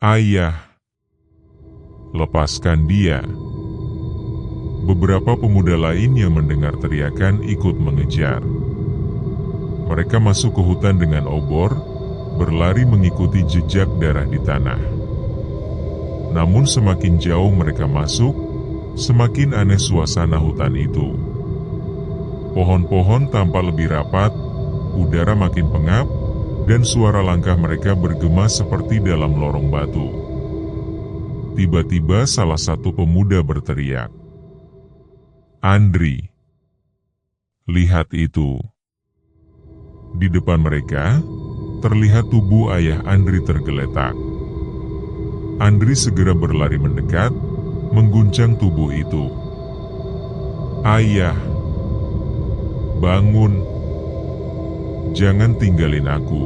"Ayah, lepaskan dia." Beberapa pemuda lain yang mendengar teriakan ikut mengejar. Mereka masuk ke hutan dengan obor, berlari mengikuti jejak darah di tanah. Namun semakin jauh mereka masuk, semakin aneh suasana hutan itu. Pohon-pohon tampak lebih rapat, udara makin pengap, dan suara langkah mereka bergema seperti dalam lorong batu. Tiba-tiba salah satu pemuda berteriak, "Andri, lihat itu." Di depan mereka, terlihat tubuh ayah Andri tergeletak. Andri segera berlari mendekat, mengguncang tubuh itu. "Ayah, bangun. Jangan tinggalin aku."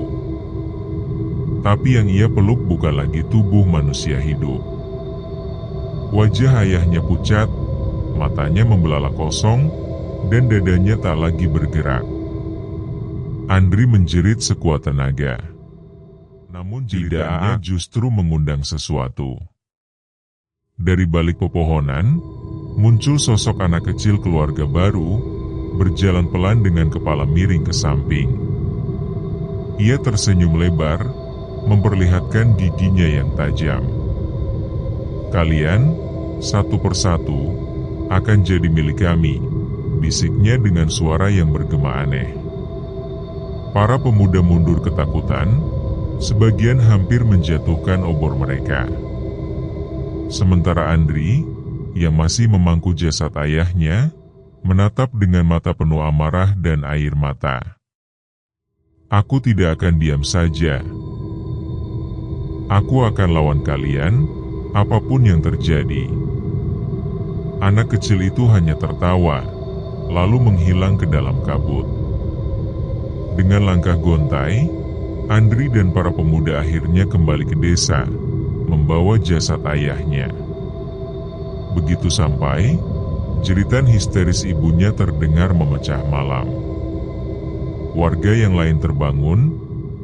Tapi yang ia peluk bukan lagi tubuh manusia hidup. Wajah ayahnya pucat, matanya membelalak kosong, dan dadanya tak lagi bergerak. Andri menjerit sekuat tenaga. Namun jeritannya justru mengundang sesuatu. Dari balik pepohonan, muncul sosok anak kecil keluarga baru, berjalan pelan dengan kepala miring ke samping. Ia tersenyum lebar, memperlihatkan giginya yang tajam. "Kalian, satu persatu, akan jadi milik kami," bisiknya dengan suara yang bergema aneh. Para pemuda mundur ketakutan, sebagian hampir menjatuhkan obor mereka. Sementara Andri, yang masih memangku jasad ayahnya, menatap dengan mata penuh amarah dan air mata. "Aku tidak akan diam saja. Aku akan lawan kalian, apapun yang terjadi." Anak kecil itu hanya tertawa, lalu menghilang ke dalam kabut. Dengan langkah gontai, Andri dan para pemuda akhirnya kembali ke desa, membawa jasad ayahnya. Begitu sampai, jeritan histeris ibunya terdengar memecah malam. Warga yang lain terbangun,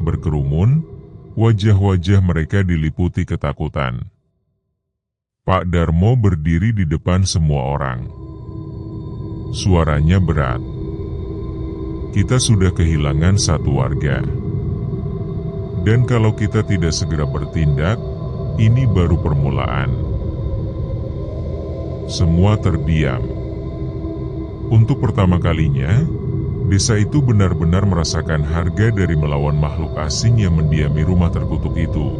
berkerumun, wajah-wajah mereka diliputi ketakutan. Pak Darmo berdiri di depan semua orang. Suaranya berat. "Kita sudah kehilangan satu warga. Dan kalau kita tidak segera bertindak, ini baru permulaan." Semua terdiam. Untuk pertama kalinya, desa itu benar-benar merasakan harga dari melawan makhluk asing yang mendiami rumah terkutuk itu,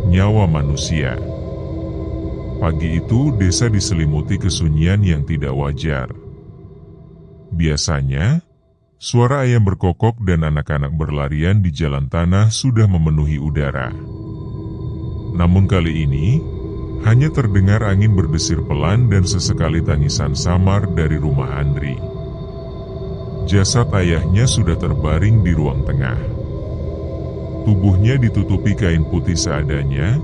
nyawa manusia. Pagi itu, desa diselimuti kesunyian yang tidak wajar. Biasanya, suara ayam berkokok dan anak-anak berlarian di jalan tanah sudah memenuhi udara. Namun kali ini, hanya terdengar angin berdesir pelan dan sesekali tangisan samar dari rumah Andri. Jasad ayahnya sudah terbaring di ruang tengah. Tubuhnya ditutupi kain putih seadanya,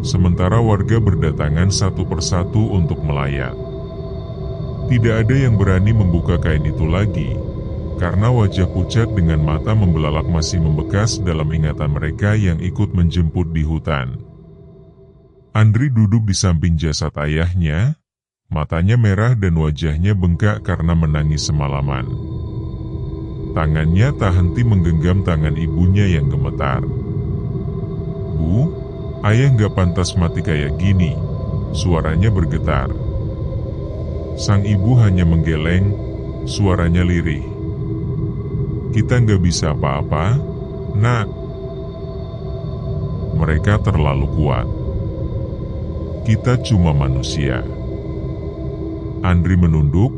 sementara warga berdatangan satu persatu untuk melayat. Tidak ada yang berani membuka kain itu lagi, karena wajah pucat dengan mata membelalak masih membekas dalam ingatan mereka yang ikut menjemput di hutan. Andri duduk di samping jasad ayahnya, matanya merah dan wajahnya bengkak karena menangis semalaman. Tangannya tak henti menggenggam tangan ibunya yang gemetar. "Bu, ayah gak pantas mati kayak gini," suaranya bergetar. Sang ibu hanya menggeleng, suaranya lirih. "Kita gak bisa apa-apa, Nak. Mereka terlalu kuat. Kita cuma manusia." Andri menunduk,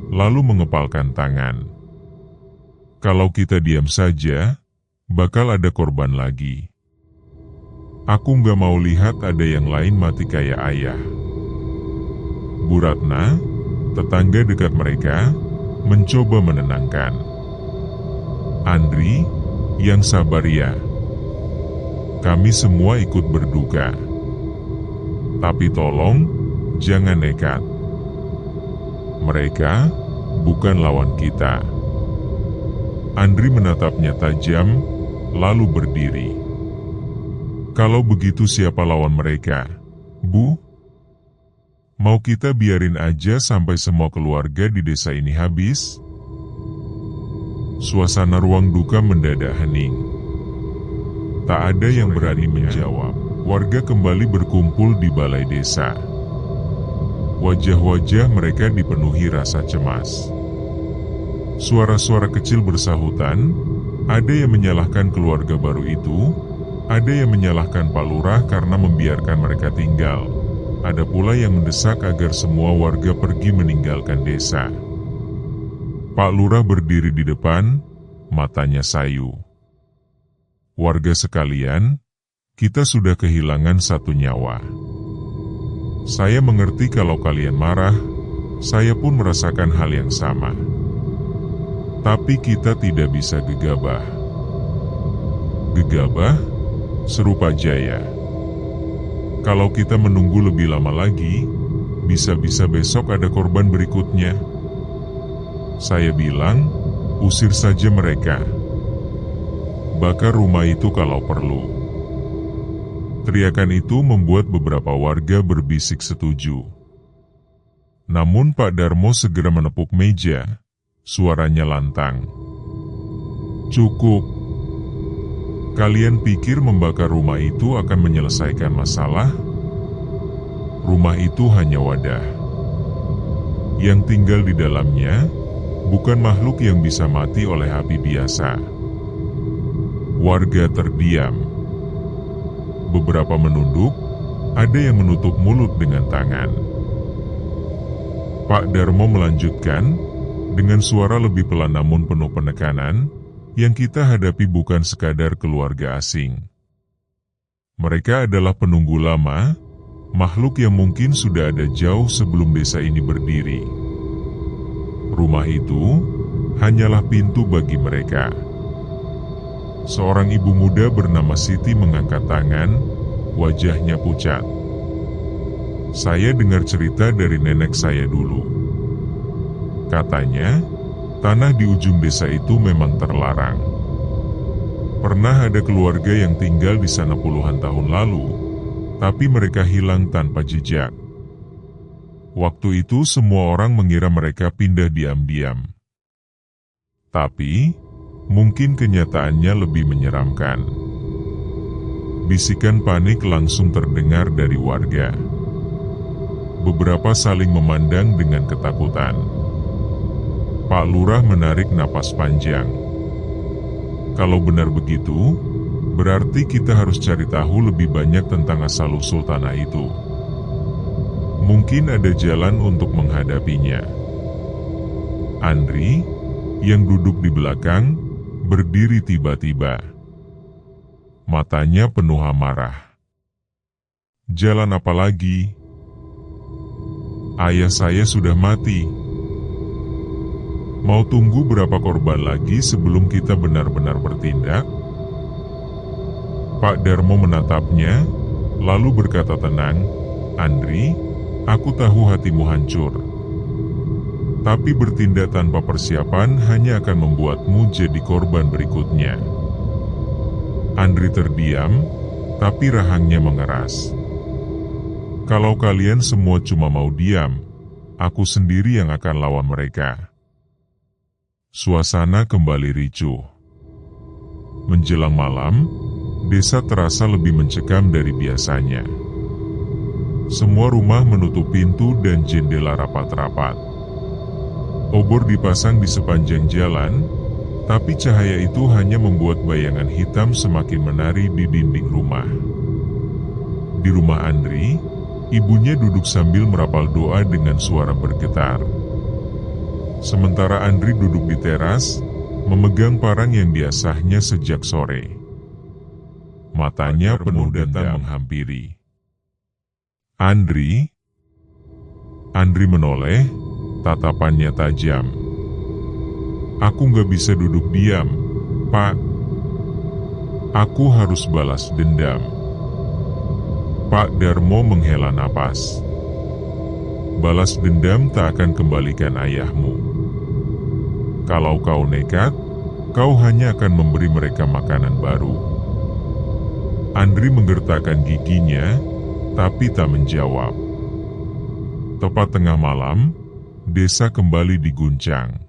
lalu mengepalkan tangan. "Kalau kita diam saja, bakal ada korban lagi. Aku gak mau lihat ada yang lain mati kayak ayah." Bu Ratna, tetangga dekat mereka, mencoba menenangkan. "Andri, yang sabar ya. Kami semua ikut berduka. Tapi tolong, jangan nekat. Mereka bukan lawan kita." Andri menatapnya tajam, lalu berdiri. Kalau begitu siapa lawan mereka, Bu? Mau kita biarin aja sampai semua keluarga di desa ini habis? Suasana ruang duka mendadak hening. Tak ada yang berani menjawab. Warga kembali berkumpul di balai desa. Wajah-wajah mereka dipenuhi rasa cemas. Suara-suara kecil bersahutan, ada yang menyalahkan keluarga baru itu, ada yang menyalahkan Pak Lurah karena membiarkan mereka tinggal. Ada pula yang mendesak agar semua warga pergi meninggalkan desa. Pak Lurah berdiri di depan, matanya sayu. Warga sekalian, kita sudah kehilangan satu nyawa. Saya mengerti kalau kalian marah, saya pun merasakan hal yang sama. Tapi kita tidak bisa gegabah. Gegabah? Seru Pak Jaya. Kalau kita menunggu lebih lama lagi, bisa-bisa besok ada korban berikutnya. Saya bilang, usir saja mereka. Bakar rumah itu kalau perlu. Teriakan itu membuat beberapa warga berbisik setuju. Namun Pak Darmo segera menepuk meja, suaranya lantang. Cukup. Kalian pikir membakar rumah itu akan menyelesaikan masalah? Rumah itu hanya wadah. Yang tinggal di dalamnya bukan makhluk yang bisa mati oleh api biasa. Warga terdiam. Beberapa menunduk, ada yang menutup mulut dengan tangan. Pak Darmo melanjutkan, dengan suara lebih pelan namun penuh penekanan, yang kita hadapi bukan sekadar keluarga asing. Mereka adalah penunggu lama, makhluk yang mungkin sudah ada jauh sebelum desa ini berdiri. Rumah itu hanyalah pintu bagi mereka. Seorang ibu muda bernama Siti mengangkat tangan, wajahnya pucat. Saya dengar cerita dari nenek saya dulu. Katanya, tanah di ujung desa itu memang terlarang. Pernah ada keluarga yang tinggal di sana puluhan tahun lalu, tapi mereka hilang tanpa jejak. Waktu itu semua orang mengira mereka pindah diam-diam. Tapi mungkin kenyataannya lebih menyeramkan. Bisikan panik langsung terdengar dari warga. Beberapa saling memandang dengan ketakutan. Pak Lurah menarik napas panjang. Kalau benar begitu, berarti kita harus cari tahu lebih banyak tentang asal-usul tanah itu. Mungkin ada jalan untuk menghadapinya. Andri, yang duduk di belakang, berdiri tiba-tiba. Matanya penuh amarah. Jalan apa lagi? Ayah saya sudah mati. Mau tunggu berapa korban lagi sebelum kita benar-benar bertindak? Pak Darmo menatapnya, lalu berkata tenang, Andri, aku tahu hatimu hancur. Tapi bertindak tanpa persiapan hanya akan membuatmu jadi korban berikutnya. Andri terdiam, tapi rahangnya mengeras. Kalau kalian semua cuma mau diam, aku sendiri yang akan lawan mereka. Suasana kembali ricuh. Menjelang malam, desa terasa lebih mencekam dari biasanya. Semua rumah menutup pintu dan jendela rapat-rapat. Obor dipasang di sepanjang jalan, tapi cahaya itu hanya membuat bayangan hitam semakin menari di dinding rumah. Di rumah Andri, ibunya duduk sambil merapal doa dengan suara bergetar. Sementara Andri duduk di teras, memegang parang yang diasahnya sejak sore. Matanya penuh dendam menghampiri. Andri menoleh, tatapannya tajam. Aku gak bisa duduk diam, Pak. Aku harus balas dendam. Pak Darmo menghela napas. Balas dendam tak akan kembalikan ayahmu. Kalau kau nekat, kau hanya akan memberi mereka makanan baru. Andri menggertakkan giginya, tapi tak menjawab. Tepat tengah malam, desa kembali diguncang.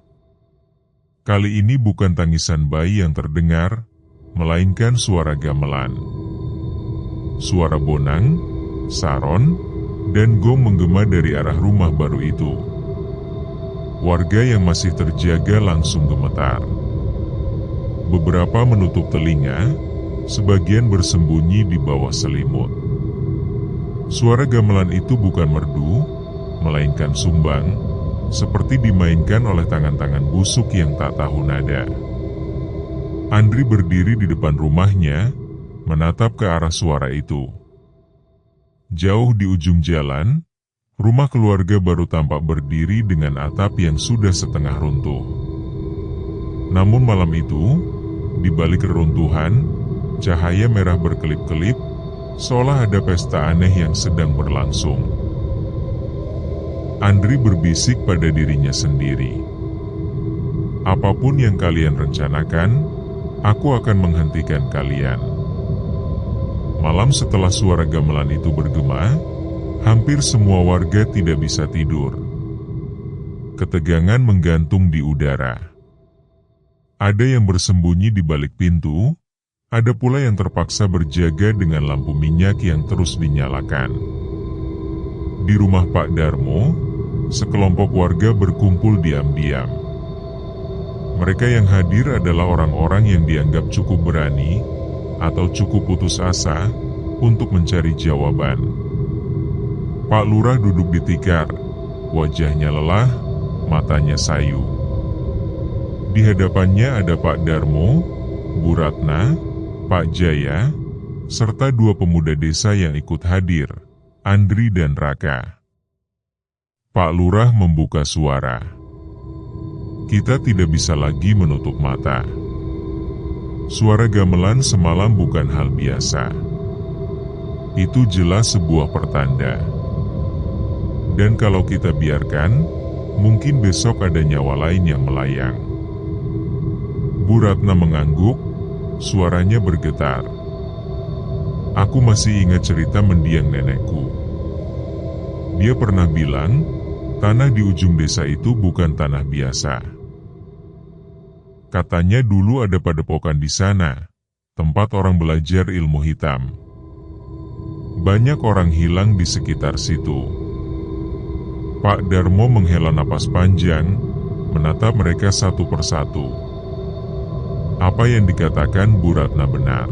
Kali ini bukan tangisan bayi yang terdengar, melainkan suara gamelan. Suara bonang, saron, dan gong menggema dari arah rumah baru itu. Warga yang masih terjaga langsung gemetar. Beberapa menutup telinga, sebagian bersembunyi di bawah selimut. Suara gamelan itu bukan merdu, melainkan sumbang, seperti dimainkan oleh tangan-tangan busuk yang tak tahu nada. Andri berdiri di depan rumahnya, menatap ke arah suara itu. Jauh di ujung jalan, rumah keluarga baru tampak berdiri dengan atap yang sudah setengah runtuh. Namun malam itu, di balik reruntuhan, cahaya merah berkelip-kelip, seolah ada pesta aneh yang sedang berlangsung. Andri berbisik pada dirinya sendiri. Apapun yang kalian rencanakan, aku akan menghentikan kalian. Malam setelah suara gamelan itu bergema, hampir semua warga tidak bisa tidur. Ketegangan menggantung di udara. Ada yang bersembunyi di balik pintu, ada pula yang terpaksa berjaga dengan lampu minyak yang terus dinyalakan. Di rumah Pak Darmo, sekelompok warga berkumpul diam-diam. Mereka yang hadir adalah orang-orang yang dianggap cukup berani atau cukup putus asa untuk mencari jawaban. Pak Lurah duduk di tikar, wajahnya lelah, matanya sayu. Di hadapannya ada Pak Darmo, Bu Ratna, Pak Jaya, serta dua pemuda desa yang ikut hadir, Andri dan Raka. Pak Lurah membuka suara. Kita tidak bisa lagi menutup mata. Suara gamelan semalam bukan hal biasa. Itu jelas sebuah pertanda. Dan kalau kita biarkan, mungkin besok ada nyawa lain yang melayang. Bu Ratna mengangguk, suaranya bergetar. Aku masih ingat cerita mendiang nenekku. Dia pernah bilang, tanah di ujung desa itu bukan tanah biasa. Katanya dulu ada padepokan di sana, tempat orang belajar ilmu hitam. Banyak orang hilang di sekitar situ. Pak Darmo menghela napas panjang, menatap mereka satu persatu. Apa yang dikatakan Bu Ratna benar.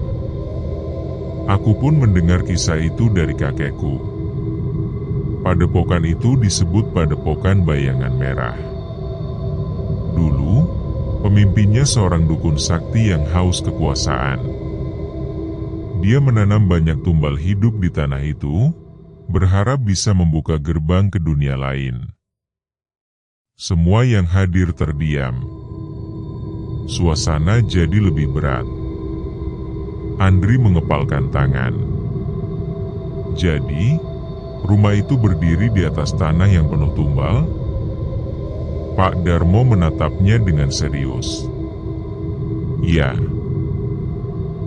Aku pun mendengar kisah itu dari kakekku. Padepokan itu disebut Padepokan Bayangan Merah. Dulu, pemimpinnya seorang dukun sakti yang haus kekuasaan. Dia menanam banyak tumbal hidup di tanah itu, berharap bisa membuka gerbang ke dunia lain. Semua yang hadir terdiam. Suasana jadi lebih berat. Andri mengepalkan tangan. Jadi, rumah itu berdiri di atas tanah yang penuh tumbal. Pak Darmo menatapnya dengan serius. Ya,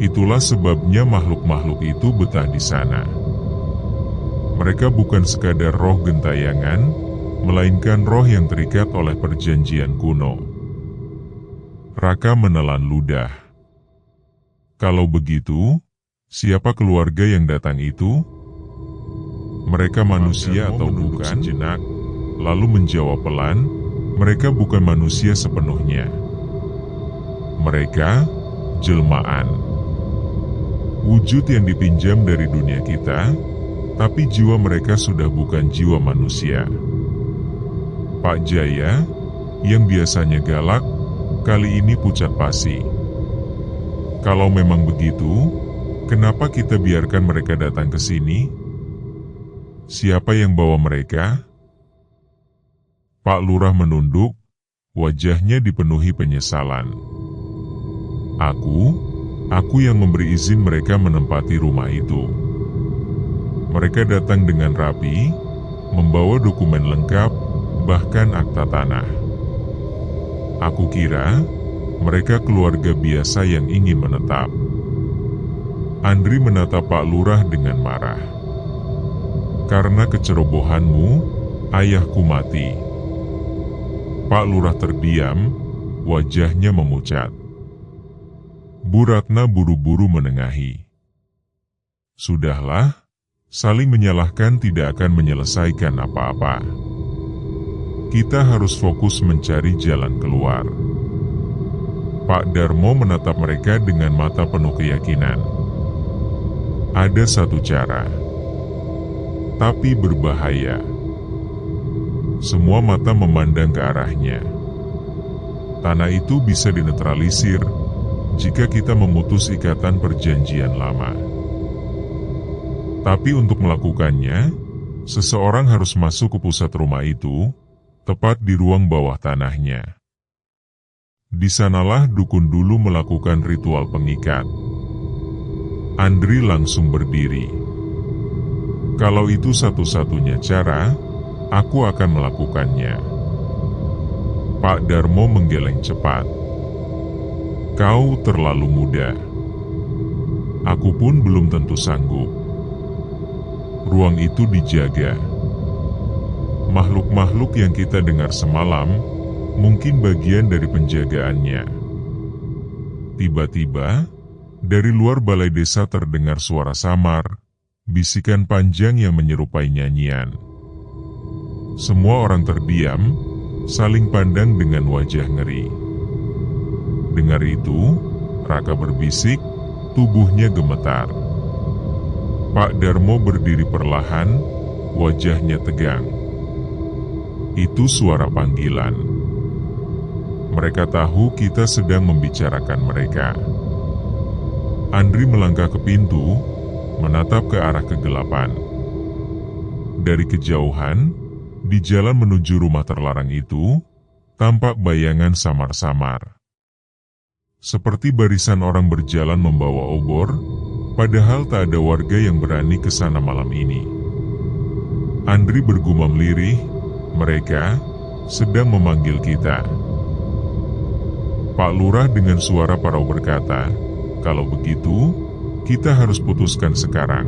itulah sebabnya makhluk-makhluk itu betah di sana. Mereka bukan sekadar roh gentayangan, melainkan roh yang terikat oleh perjanjian kuno. Raka menelan ludah. Kalau begitu, siapa keluarga yang datang itu? Mereka manusia atau bukan? Sejenak, lalu menjawab pelan, mereka bukan manusia sepenuhnya. Mereka jelmaan. Wujud yang dipinjam dari dunia kita, tapi jiwa mereka sudah bukan jiwa manusia. Pak Jaya, yang biasanya galak, kali ini pucat pasi. Kalau memang begitu, kenapa kita biarkan mereka datang ke sini? Siapa yang bawa mereka? Pak Lurah menunduk, wajahnya dipenuhi penyesalan. Aku yang memberi izin mereka menempati rumah itu. Mereka datang dengan rapi, membawa dokumen lengkap, bahkan akta tanah. Aku kira mereka keluarga biasa yang ingin menetap. Andri menatap Pak Lurah dengan marah. Karena kecerobohanmu, ayahku mati. Pak Lurah terdiam, wajahnya memucat. Bu Ratna buru-buru menengahi. Sudahlah, saling menyalahkan tidak akan menyelesaikan apa-apa. Kita harus fokus mencari jalan keluar. Pak Darmo menatap mereka dengan mata penuh keyakinan. Ada satu cara, tapi berbahaya. Semua mata memandang ke arahnya. Tanah itu bisa dinetralisir jika kita memutus ikatan perjanjian lama. Tapi untuk melakukannya, seseorang harus masuk ke pusat rumah itu, tepat di ruang bawah tanahnya. Di sanalah dukun dulu melakukan ritual pengikat. Andri langsung berdiri. Kalau itu satu-satunya cara, aku akan melakukannya. Pak Darmo menggeleng cepat. Kau terlalu muda. Aku pun belum tentu sanggup. Ruang itu dijaga. Makhluk-makhluk yang kita dengar semalam mungkin bagian dari penjagaannya. Tiba-tiba, dari luar balai desa terdengar suara samar, bisikan panjang yang menyerupai nyanyian. Semua orang terdiam, saling pandang dengan wajah ngeri. Dengar itu, Raka berbisik, tubuhnya gemetar. Pak Darmo berdiri perlahan, wajahnya tegang. Itu suara panggilan. Mereka tahu kita sedang membicarakan mereka. Andri melangkah ke pintu, menatap ke arah kegelapan. Dari kejauhan, di jalan menuju rumah terlarang itu, tampak bayangan samar-samar. Seperti barisan orang berjalan membawa obor, padahal tak ada warga yang berani ke sana malam ini. Andri bergumam lirih, mereka sedang memanggil kita. Pak Lurah dengan suara parau berkata, kalau begitu, kita harus putuskan sekarang.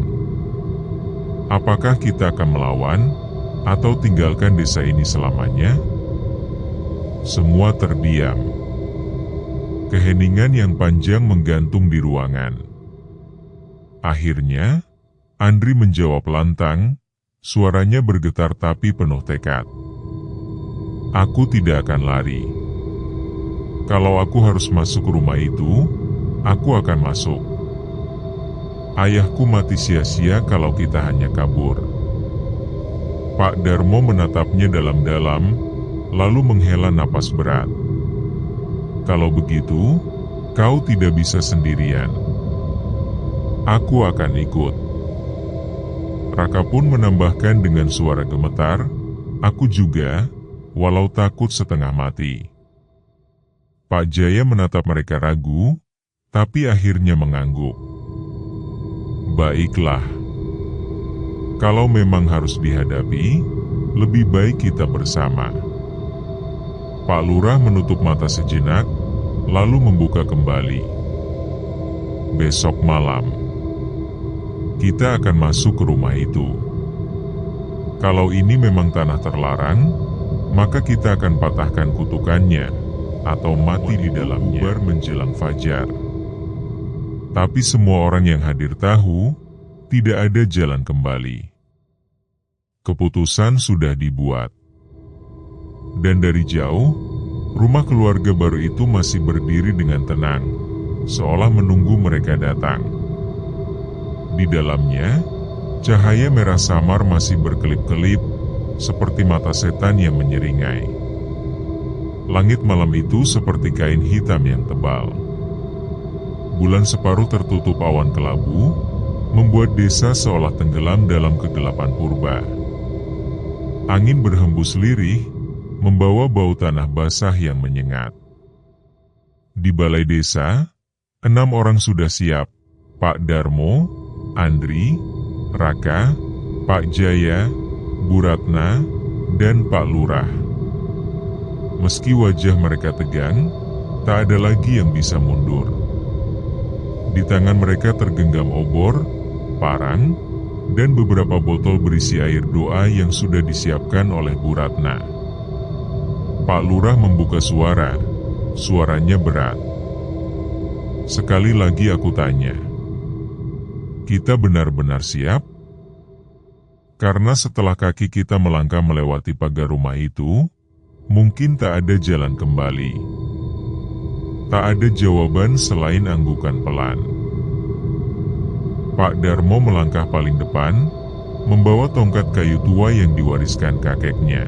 Apakah kita akan melawan, atau tinggalkan desa ini selamanya? Semua terdiam. Keheningan yang panjang menggantung di ruangan. Akhirnya, Andri menjawab lantang, suaranya bergetar tapi penuh tekad. Aku tidak akan lari. Kalau aku harus masuk ke rumah itu, aku akan masuk. Ayahku mati sia-sia kalau kita hanya kabur. Pak Darmo menatapnya dalam-dalam, lalu menghela napas berat. Kalau begitu, kau tidak bisa sendirian. Aku akan ikut. Raka pun menambahkan dengan suara gemetar, aku juga, walau takut setengah mati. Pak Jaya menatap mereka ragu, tapi akhirnya mengangguk. Baiklah. Kalau memang harus dihadapi, lebih baik kita bersama. Pak Lurah menutup mata sejenak, lalu membuka kembali. Besok malam, kita akan masuk ke rumah itu. Kalau ini memang tanah terlarang, maka kita akan patahkan kutukannya, atau mati di dalamnya menjelang fajar. Tapi semua orang yang hadir tahu, tidak ada jalan kembali. Keputusan sudah dibuat. Dan dari jauh, rumah keluarga baru itu masih berdiri dengan tenang, seolah menunggu mereka datang. Di dalamnya, cahaya merah samar masih berkelip-kelip, seperti mata setan yang menyeringai. Langit malam itu seperti kain hitam yang tebal. Bulan separuh tertutup awan kelabu, membuat desa seolah tenggelam dalam kegelapan purba. Angin berhembus lirih, membawa bau tanah basah yang menyengat. Di balai desa, 6 orang sudah siap, Pak Darmo, Andri, Raka, Pak Jaya, Bu Ratna, dan Pak Lurah. Meski wajah mereka tegang, tak ada lagi yang bisa mundur. Di tangan mereka tergenggam obor, parang, dan beberapa botol berisi air doa yang sudah disiapkan oleh Bu Ratna. Pak Lurah membuka suara. Suaranya berat. Sekali lagi aku tanya, kita benar-benar siap? Karena setelah kaki kita melangkah melewati pagar rumah itu, mungkin tak ada jalan kembali. Tak ada jawaban selain anggukan pelan. Pak Darmo melangkah paling depan, membawa tongkat kayu tua yang diwariskan kakeknya.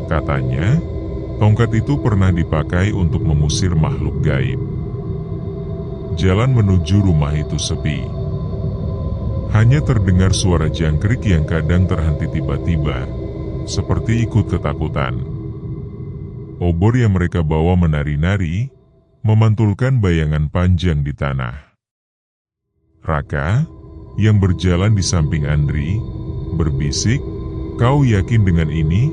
Katanya, tongkat itu pernah dipakai untuk mengusir makhluk gaib. Jalan menuju rumah itu sepi. Hanya terdengar suara jangkrik yang kadang terhenti tiba-tiba, seperti ikut ketakutan. Obor yang mereka bawa menari-nari, memantulkan bayangan panjang di tanah. Raka, yang berjalan di samping Andri, berbisik, "Kau yakin dengan ini?"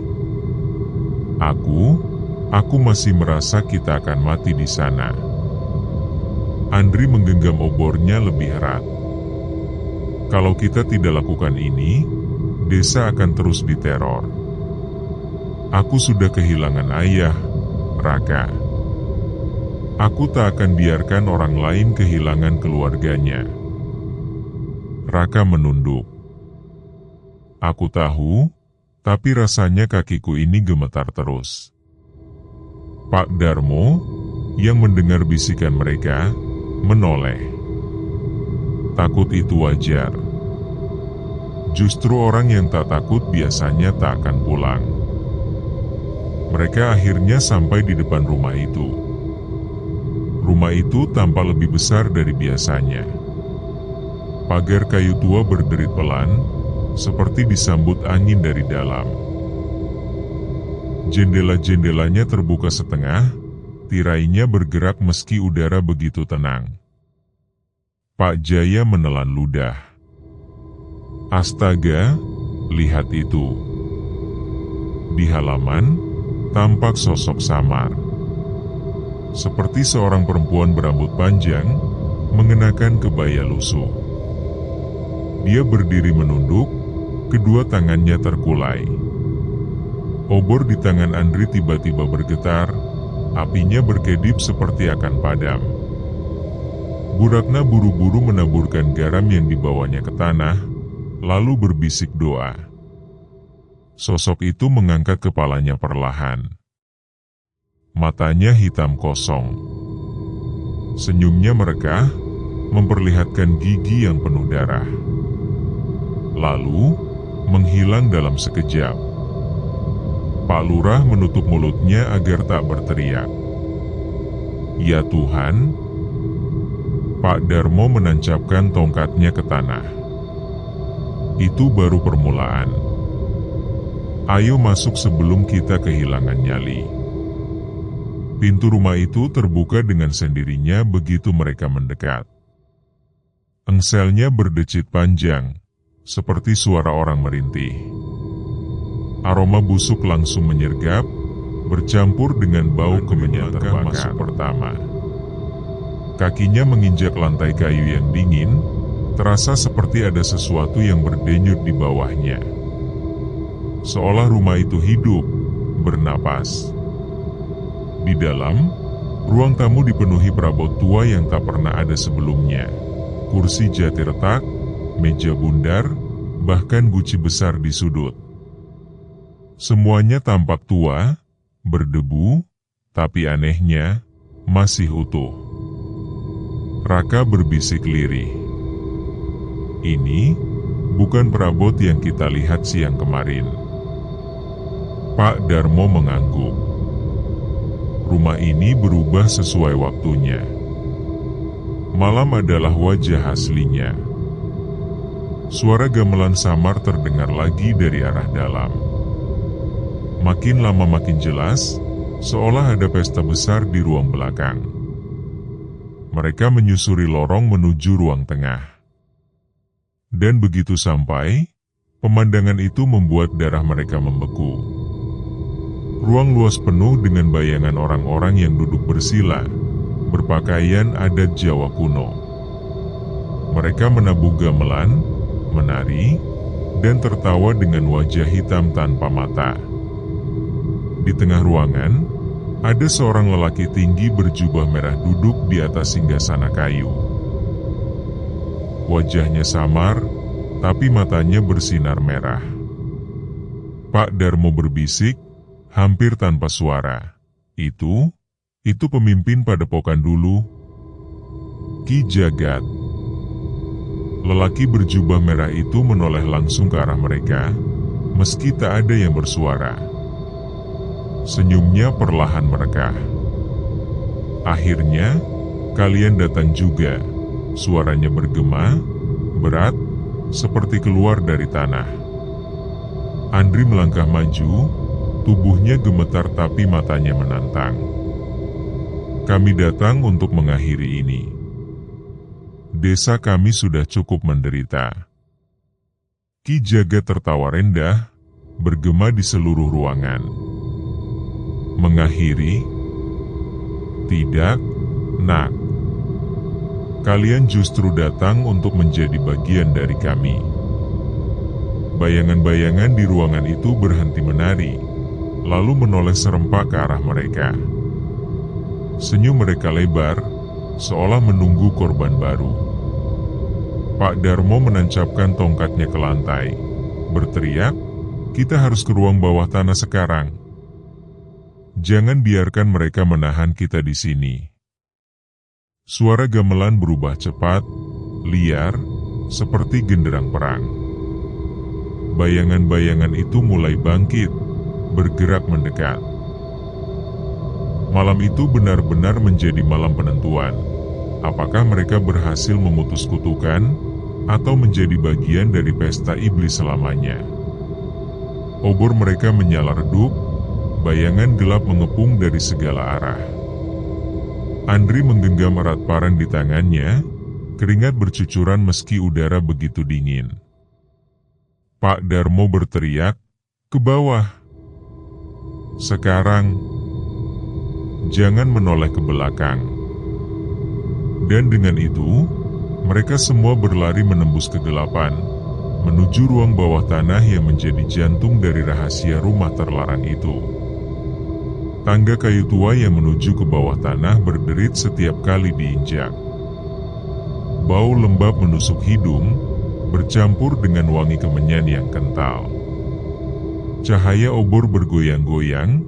Aku masih merasa kita akan mati di sana." Andri menggenggam obornya lebih erat. "Kalau kita tidak lakukan ini, desa akan terus diteror. Aku sudah kehilangan ayah, Raka. Aku tak akan biarkan orang lain kehilangan keluarganya." Raka menunduk. "Aku tahu, tapi rasanya kakiku ini gemetar terus." Pak Darmo, yang mendengar bisikan mereka, menoleh. "Takut itu wajar. Justru orang yang tak takut biasanya tak akan pulang." Mereka akhirnya sampai di depan rumah itu. Rumah itu tampak lebih besar dari biasanya. Pagar kayu tua berderit pelan, seperti disambut angin dari dalam. Jendela-jendelanya terbuka setengah, tirainya bergerak meski udara begitu tenang. Pak Jaya menelan ludah. "Astaga, lihat itu." Di halaman, tampak sosok samar. Seperti seorang perempuan berambut panjang, mengenakan kebaya lusuh. Dia berdiri menunduk, kedua tangannya terkulai. Obor di tangan Andri tiba-tiba bergetar, apinya berkedip seperti akan padam. Bu Ratna buru-buru menaburkan garam yang dibawanya ke tanah, lalu berbisik doa. Sosok itu mengangkat kepalanya perlahan. Matanya hitam kosong. Senyumnya merekah, memperlihatkan gigi yang penuh darah. Lalu, menghilang dalam sekejap. Pak Lurah menutup mulutnya agar tak berteriak. "Ya Tuhan." Pak Darmo menancapkan tongkatnya ke tanah. "Itu baru permulaan. Ayo masuk sebelum kita kehilangan nyali." Pintu rumah itu terbuka dengan sendirinya begitu mereka mendekat. Engselnya berdecit panjang, seperti suara orang merintih. Aroma busuk langsung menyergap, bercampur dengan bau kemenyan terbakar pertama. Kakinya menginjak lantai kayu yang dingin, terasa seperti ada sesuatu yang berdenyut di bawahnya. Seolah rumah itu hidup, bernapas. Di dalam, ruang tamu dipenuhi perabot tua yang tak pernah ada sebelumnya. Kursi jati retak, meja bundar, bahkan guci besar di sudut. Semuanya tampak tua, berdebu, tapi anehnya, masih utuh. Raka berbisik lirih. "Ini bukan perabot yang kita lihat siang kemarin." Pak Darmo mengangguk. Rumah ini berubah sesuai waktunya. Malam adalah wajah aslinya. Suara gamelan samar terdengar lagi dari arah dalam. Makin lama makin jelas, seolah ada pesta besar di ruang belakang. Mereka menyusuri lorong menuju ruang tengah. Dan begitu sampai, pemandangan itu membuat darah mereka membeku. Ruang luas penuh dengan bayangan orang-orang yang duduk bersila, berpakaian adat Jawa kuno. Mereka menabuh gamelan, menari, dan tertawa dengan wajah hitam tanpa mata. Di tengah ruangan, ada seorang lelaki tinggi berjubah merah duduk di atas singgasana kayu. Wajahnya samar, tapi matanya bersinar merah. Pak Darmo berbisik, hampir tanpa suara. Itu pemimpin padepokan dulu, Ki Jagat. Lelaki berjubah merah itu menoleh langsung ke arah mereka, meski tak ada yang bersuara. Senyumnya perlahan merekah. Akhirnya, kalian datang juga. Suaranya bergema, berat, seperti keluar dari tanah. Andri melangkah maju, tubuhnya gemetar tapi matanya menantang. Kami datang untuk mengakhiri ini. Desa kami sudah cukup menderita. Ki Jagat tertawa rendah, bergema di seluruh ruangan. Mengakhiri? Tidak, nak. Kalian justru datang untuk menjadi bagian dari kami. Bayangan-bayangan di ruangan itu berhenti menari, lalu menoleh serempak ke arah mereka. Senyum mereka lebar, seolah menunggu korban baru. Pak Darmo menancapkan tongkatnya ke lantai, berteriak, "Kita harus ke ruang bawah tanah sekarang. Jangan biarkan mereka menahan kita di sini." Suara gamelan berubah cepat, liar, seperti genderang perang. Bayangan-bayangan itu mulai bangkit, bergerak mendekat. Malam itu benar-benar menjadi malam penentuan. Apakah mereka berhasil memutus kutukan, atau menjadi bagian dari pesta iblis selamanya? Obor mereka menyala redup, bayangan gelap mengepung dari segala arah. Andri menggenggam erat parang di tangannya, keringat bercucuran meski udara begitu dingin. Pak Darmo berteriak, "Ke bawah! Sekarang! Jangan menoleh ke belakang!" Dan dengan itu, mereka semua berlari menembus kegelapan, menuju ruang bawah tanah yang menjadi jantung dari rahasia rumah terlarang itu. Tangga kayu tua yang menuju ke bawah tanah berderit setiap kali diinjak. Bau lembab menusuk hidung, bercampur dengan wangi kemenyan yang kental. Cahaya obor bergoyang-goyang,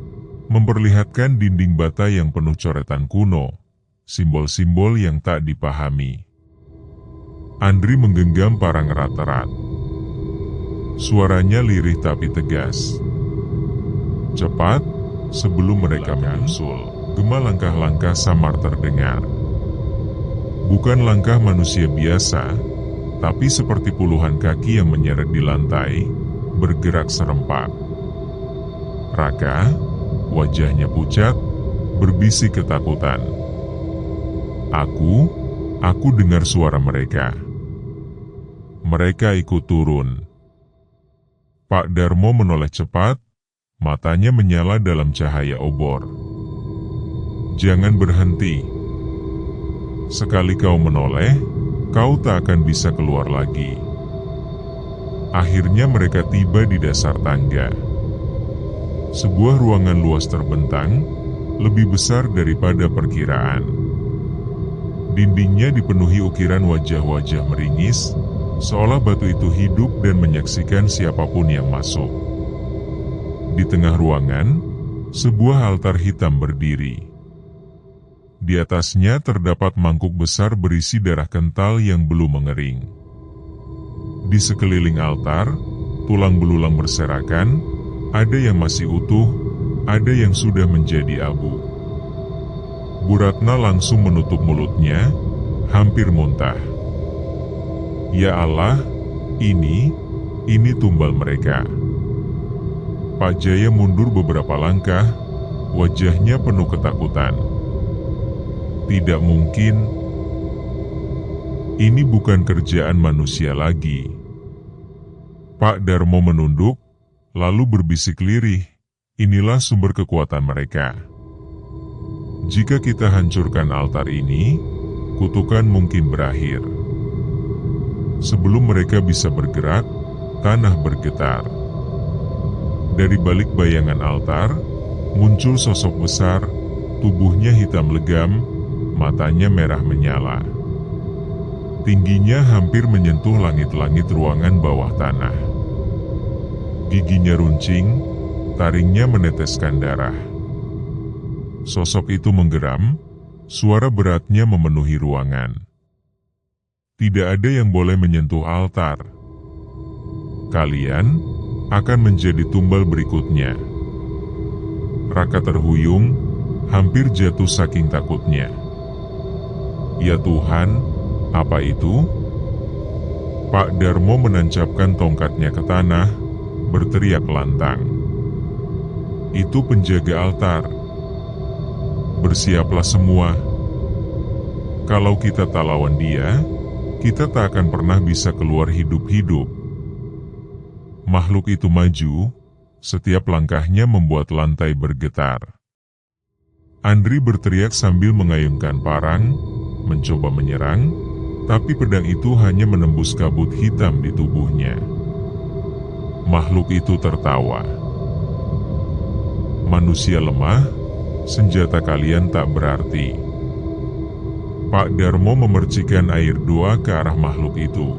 memperlihatkan dinding bata yang penuh coretan kuno, simbol-simbol yang tak dipahami. Andri menggenggam parang erat-erat. Suaranya lirih tapi tegas. Cepat, sebelum mereka menyusul, gema langkah-langkah samar terdengar. Bukan langkah manusia biasa, tapi seperti puluhan kaki yang menyeret di lantai, bergerak serempak. Raka, wajahnya pucat, berbisik ketakutan. Aku dengar suara mereka. Mereka ikut turun. Pak Darmo menoleh cepat, matanya menyala dalam cahaya obor. Jangan berhenti. Sekali kau menoleh, kau tak akan bisa keluar lagi. Akhirnya mereka tiba di dasar tangga. Sebuah ruangan luas terbentang, lebih besar daripada perkiraan. Dindingnya dipenuhi ukiran wajah-wajah meringis, seolah batu itu hidup dan menyaksikan siapapun yang masuk. Di tengah ruangan, sebuah altar hitam berdiri. Di atasnya terdapat mangkuk besar berisi darah kental yang belum mengering. Di sekeliling altar, tulang belulang berserakan, ada yang masih utuh, ada yang sudah menjadi abu. Bu Ratna langsung menutup mulutnya, hampir muntah. Ya Allah, ini tumbal mereka. Pak Jaya mundur beberapa langkah, wajahnya penuh ketakutan. Tidak mungkin, ini bukan kerjaan manusia lagi. Pak Darmo menunduk, lalu berbisik lirih, inilah sumber kekuatan mereka. Jika kita hancurkan altar ini, kutukan mungkin berakhir. Sebelum mereka bisa bergerak, tanah bergetar. Dari balik bayangan altar, muncul sosok besar, tubuhnya hitam legam, matanya merah menyala. Tingginya hampir menyentuh langit-langit ruangan bawah tanah. Giginya runcing, taringnya meneteskan darah. Sosok itu menggeram, suara beratnya memenuhi ruangan. Tidak ada yang boleh menyentuh altar. Kalian akan menjadi tumbal berikutnya. Raka terhuyung, hampir jatuh saking takutnya. Ya Tuhan, apa itu? Pak Darmo menancapkan tongkatnya ke tanah, berteriak lantang. Itu penjaga altar. Bersiaplah semua. Kalau kita tak lawan dia, kita tak akan pernah bisa keluar hidup-hidup. Makhluk itu maju, setiap langkahnya membuat lantai bergetar. Andri berteriak sambil mengayunkan parang, mencoba menyerang, tapi pedang itu hanya menembus kabut hitam di tubuhnya. Makhluk itu tertawa. Manusia lemah, senjata kalian tak berarti. Pak Darmo memercikan air doa ke arah makhluk itu.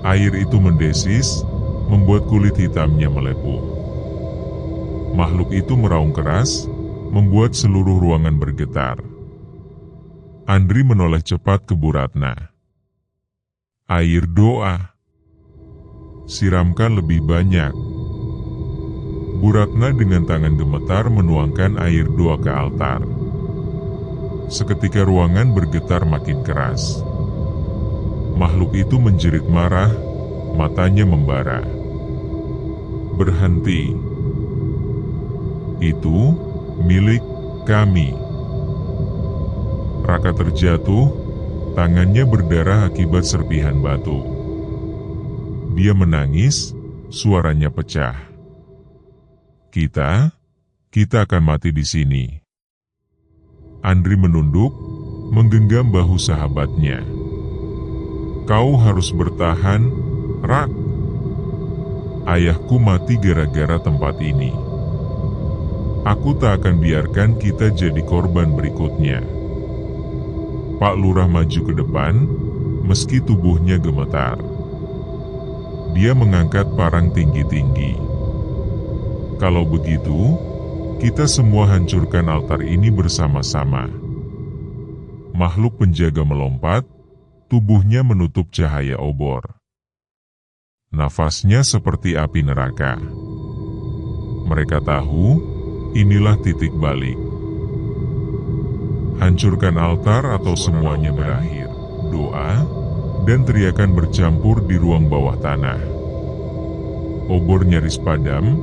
Air itu mendesis, membuat kulit hitamnya melepuh. Makhluk itu meraung keras, membuat seluruh ruangan bergetar. Andri menoleh cepat ke Bu Ratna. Air doa. Siramkan lebih banyak. Bu Ratna dengan tangan gemetar menuangkan air doa ke altar. Seketika ruangan bergetar makin keras. Makhluk itu menjerit marah, matanya membara. Berhenti. Itu milik kami. Raka terjatuh, tangannya berdarah akibat serpihan batu. Dia menangis, suaranya pecah. Kita akan mati di sini. Andri menunduk, menggenggam bahu sahabatnya. Kau harus bertahan, Rak. Ayahku mati gara-gara tempat ini. Aku tak akan biarkan kita jadi korban berikutnya. Pak Lurah maju ke depan, meski tubuhnya gemetar. Dia mengangkat parang tinggi-tinggi. Kalau begitu, kita semua hancurkan altar ini bersama-sama. Makhluk penjaga melompat, tubuhnya menutup cahaya obor. Nafasnya seperti api neraka. Mereka tahu, inilah titik balik. Hancurkan altar atau semuanya berakhir. Doa dan teriakan bercampur di ruang bawah tanah. Obor nyaris padam,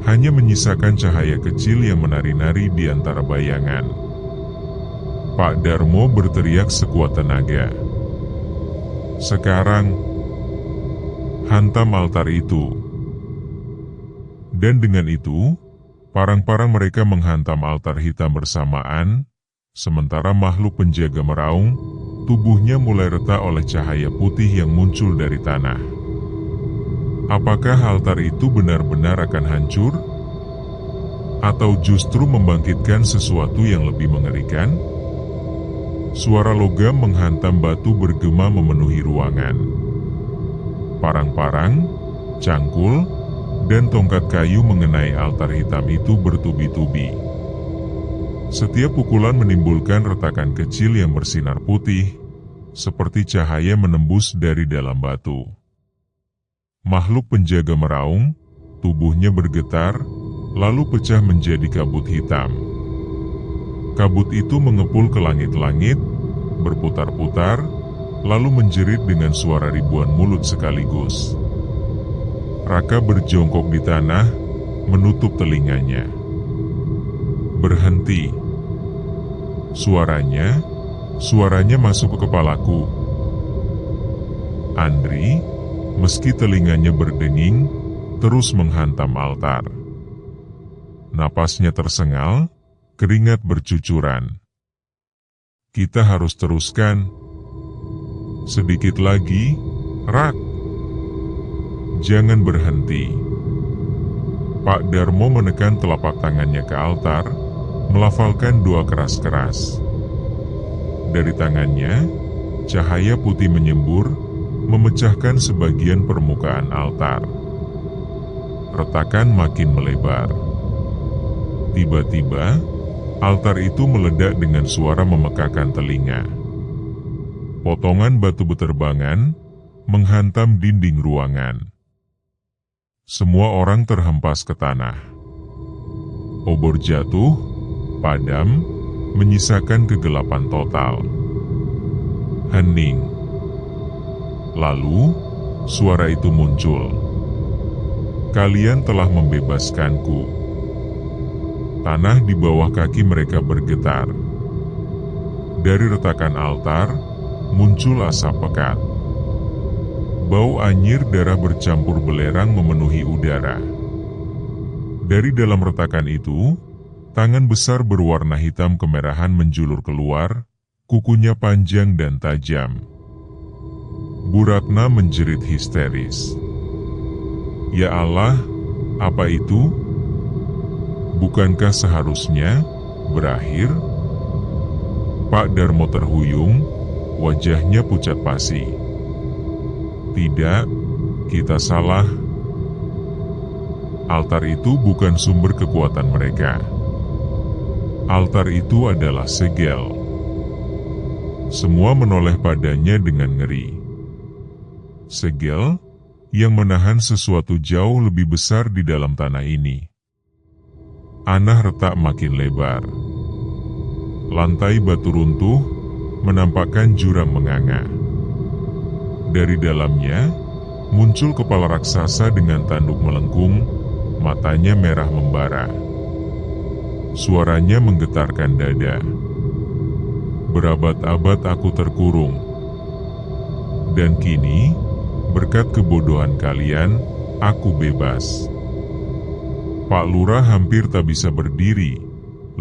hanya menyisakan cahaya kecil yang menari-nari di antara bayangan. Pak Darmo berteriak sekuat tenaga. Sekarang, hantam altar itu. Dan dengan itu, parang-parang mereka menghantam altar hitam bersamaan, sementara makhluk penjaga meraung, tubuhnya mulai retak oleh cahaya putih yang muncul dari tanah. Apakah altar itu benar-benar akan hancur? Atau justru membangkitkan sesuatu yang lebih mengerikan? Suara logam menghantam batu bergema memenuhi ruangan. Parang-parang, cangkul, dan tongkat kayu mengenai altar hitam itu bertubi-tubi. Setiap pukulan menimbulkan retakan kecil yang bersinar putih, seperti cahaya menembus dari dalam batu. Makhluk penjaga meraung, tubuhnya bergetar, lalu pecah menjadi kabut hitam. Kabut itu mengepul ke langit-langit, berputar-putar, lalu menjerit dengan suara ribuan mulut sekaligus. Raka berjongkok di tanah, menutup telinganya. Berhenti. Suaranya masuk ke kepalaku. Andri, meski telinganya berdenging, terus menghantam altar. Napasnya tersengal, Keringat bercucuran. Kita harus teruskan. Sedikit lagi, Rak. Jangan berhenti. Pak Darmo menekan telapak tangannya ke altar, melafalkan doa keras-keras. Dari tangannya, cahaya putih menyembur, memecahkan sebagian permukaan altar. Retakan makin melebar. Tiba-tiba, altar itu meledak dengan suara memekakan telinga. Potongan batu beterbangan menghantam dinding ruangan. Semua orang terhempas ke tanah. Obor jatuh, padam, menyisakan kegelapan total. Hening. Lalu, suara itu muncul. Kalian telah membebaskanku. Tanah di bawah kaki mereka bergetar. Dari retakan altar, muncul asap pekat. Bau anyir darah bercampur belerang memenuhi udara. Dari dalam retakan itu, tangan besar berwarna hitam kemerahan menjulur keluar, kukunya panjang dan tajam. Bu Ratna menjerit histeris. Ya Allah, apa itu? Bukankah seharusnya berakhir? Pak Darmo terhuyung, wajahnya pucat pasi. Tidak, kita salah. Altar itu bukan sumber kekuatan mereka. Altar itu adalah segel. Semua menoleh padanya dengan ngeri. Segel yang menahan sesuatu jauh lebih besar di dalam tanah ini. Anah retak makin lebar. Lantai batu runtuh, menampakkan jurang menganga. Dari dalamnya, muncul kepala raksasa dengan tanduk melengkung, matanya merah membara. Suaranya menggetarkan dada. Berabad-abad aku terkurung. Dan kini, berkat kebodohan kalian, aku bebas. Pak Lurah hampir tak bisa berdiri,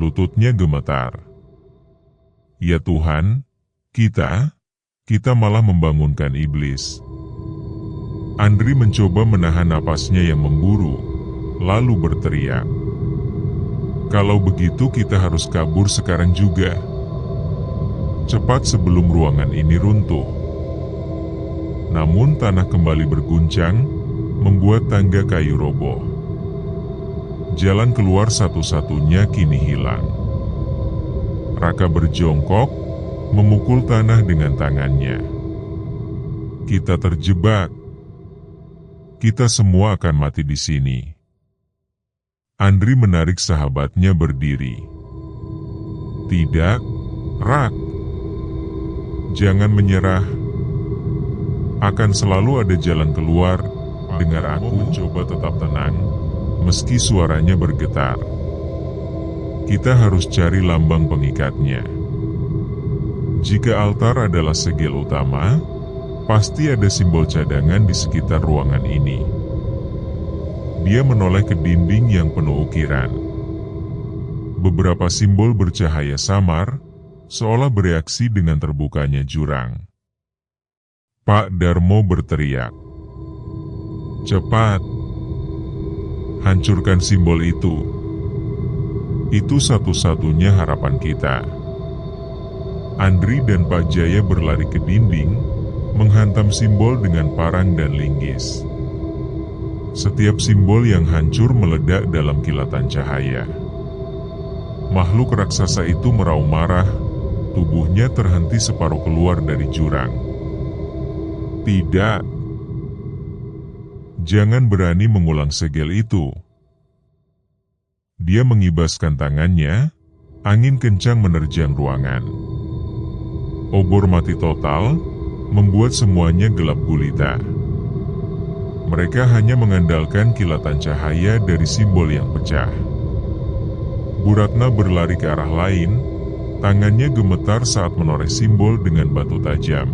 lututnya gemetar. Ya Tuhan, kita malah membangunkan iblis. Andri mencoba menahan napasnya yang memburu, lalu berteriak. Kalau begitu kita harus kabur sekarang juga. Cepat sebelum ruangan ini runtuh. Namun tanah kembali berguncang, membuat tangga kayu roboh. Jalan keluar satu-satunya kini hilang. Raka berjongkok, memukul tanah dengan tangannya. Kita terjebak. Kita semua akan mati di sini. Andri menarik sahabatnya berdiri. Tidak, Rak. Jangan menyerah. Akan selalu ada jalan keluar. Dengar aku mencoba tetap tenang, meski suaranya bergetar. Kita harus cari lambang pengikatnya. Jika altar adalah segel utama, pasti ada simbol cadangan di sekitar ruangan ini. Dia menoleh ke dinding yang penuh ukiran. Beberapa simbol bercahaya samar, seolah bereaksi dengan terbukanya jurang. Pak Darmo berteriak. Cepat! Hancurkan simbol itu. Itu satu-satunya harapan kita. Andri dan Pak Jaya berlari ke dinding, menghantam simbol dengan parang dan linggis. Setiap simbol yang hancur meledak dalam kilatan cahaya. Makhluk raksasa itu meraung marah, tubuhnya terhenti separuh keluar dari jurang. Tidak! Jangan berani mengulang segel itu. Dia mengibaskan tangannya, angin kencang menerjang ruangan. Obor mati total, membuat semuanya gelap gulita. Mereka hanya mengandalkan kilatan cahaya dari simbol yang pecah. Bu Ratna berlari ke arah lain, tangannya gemetar saat menoreh simbol dengan batu tajam.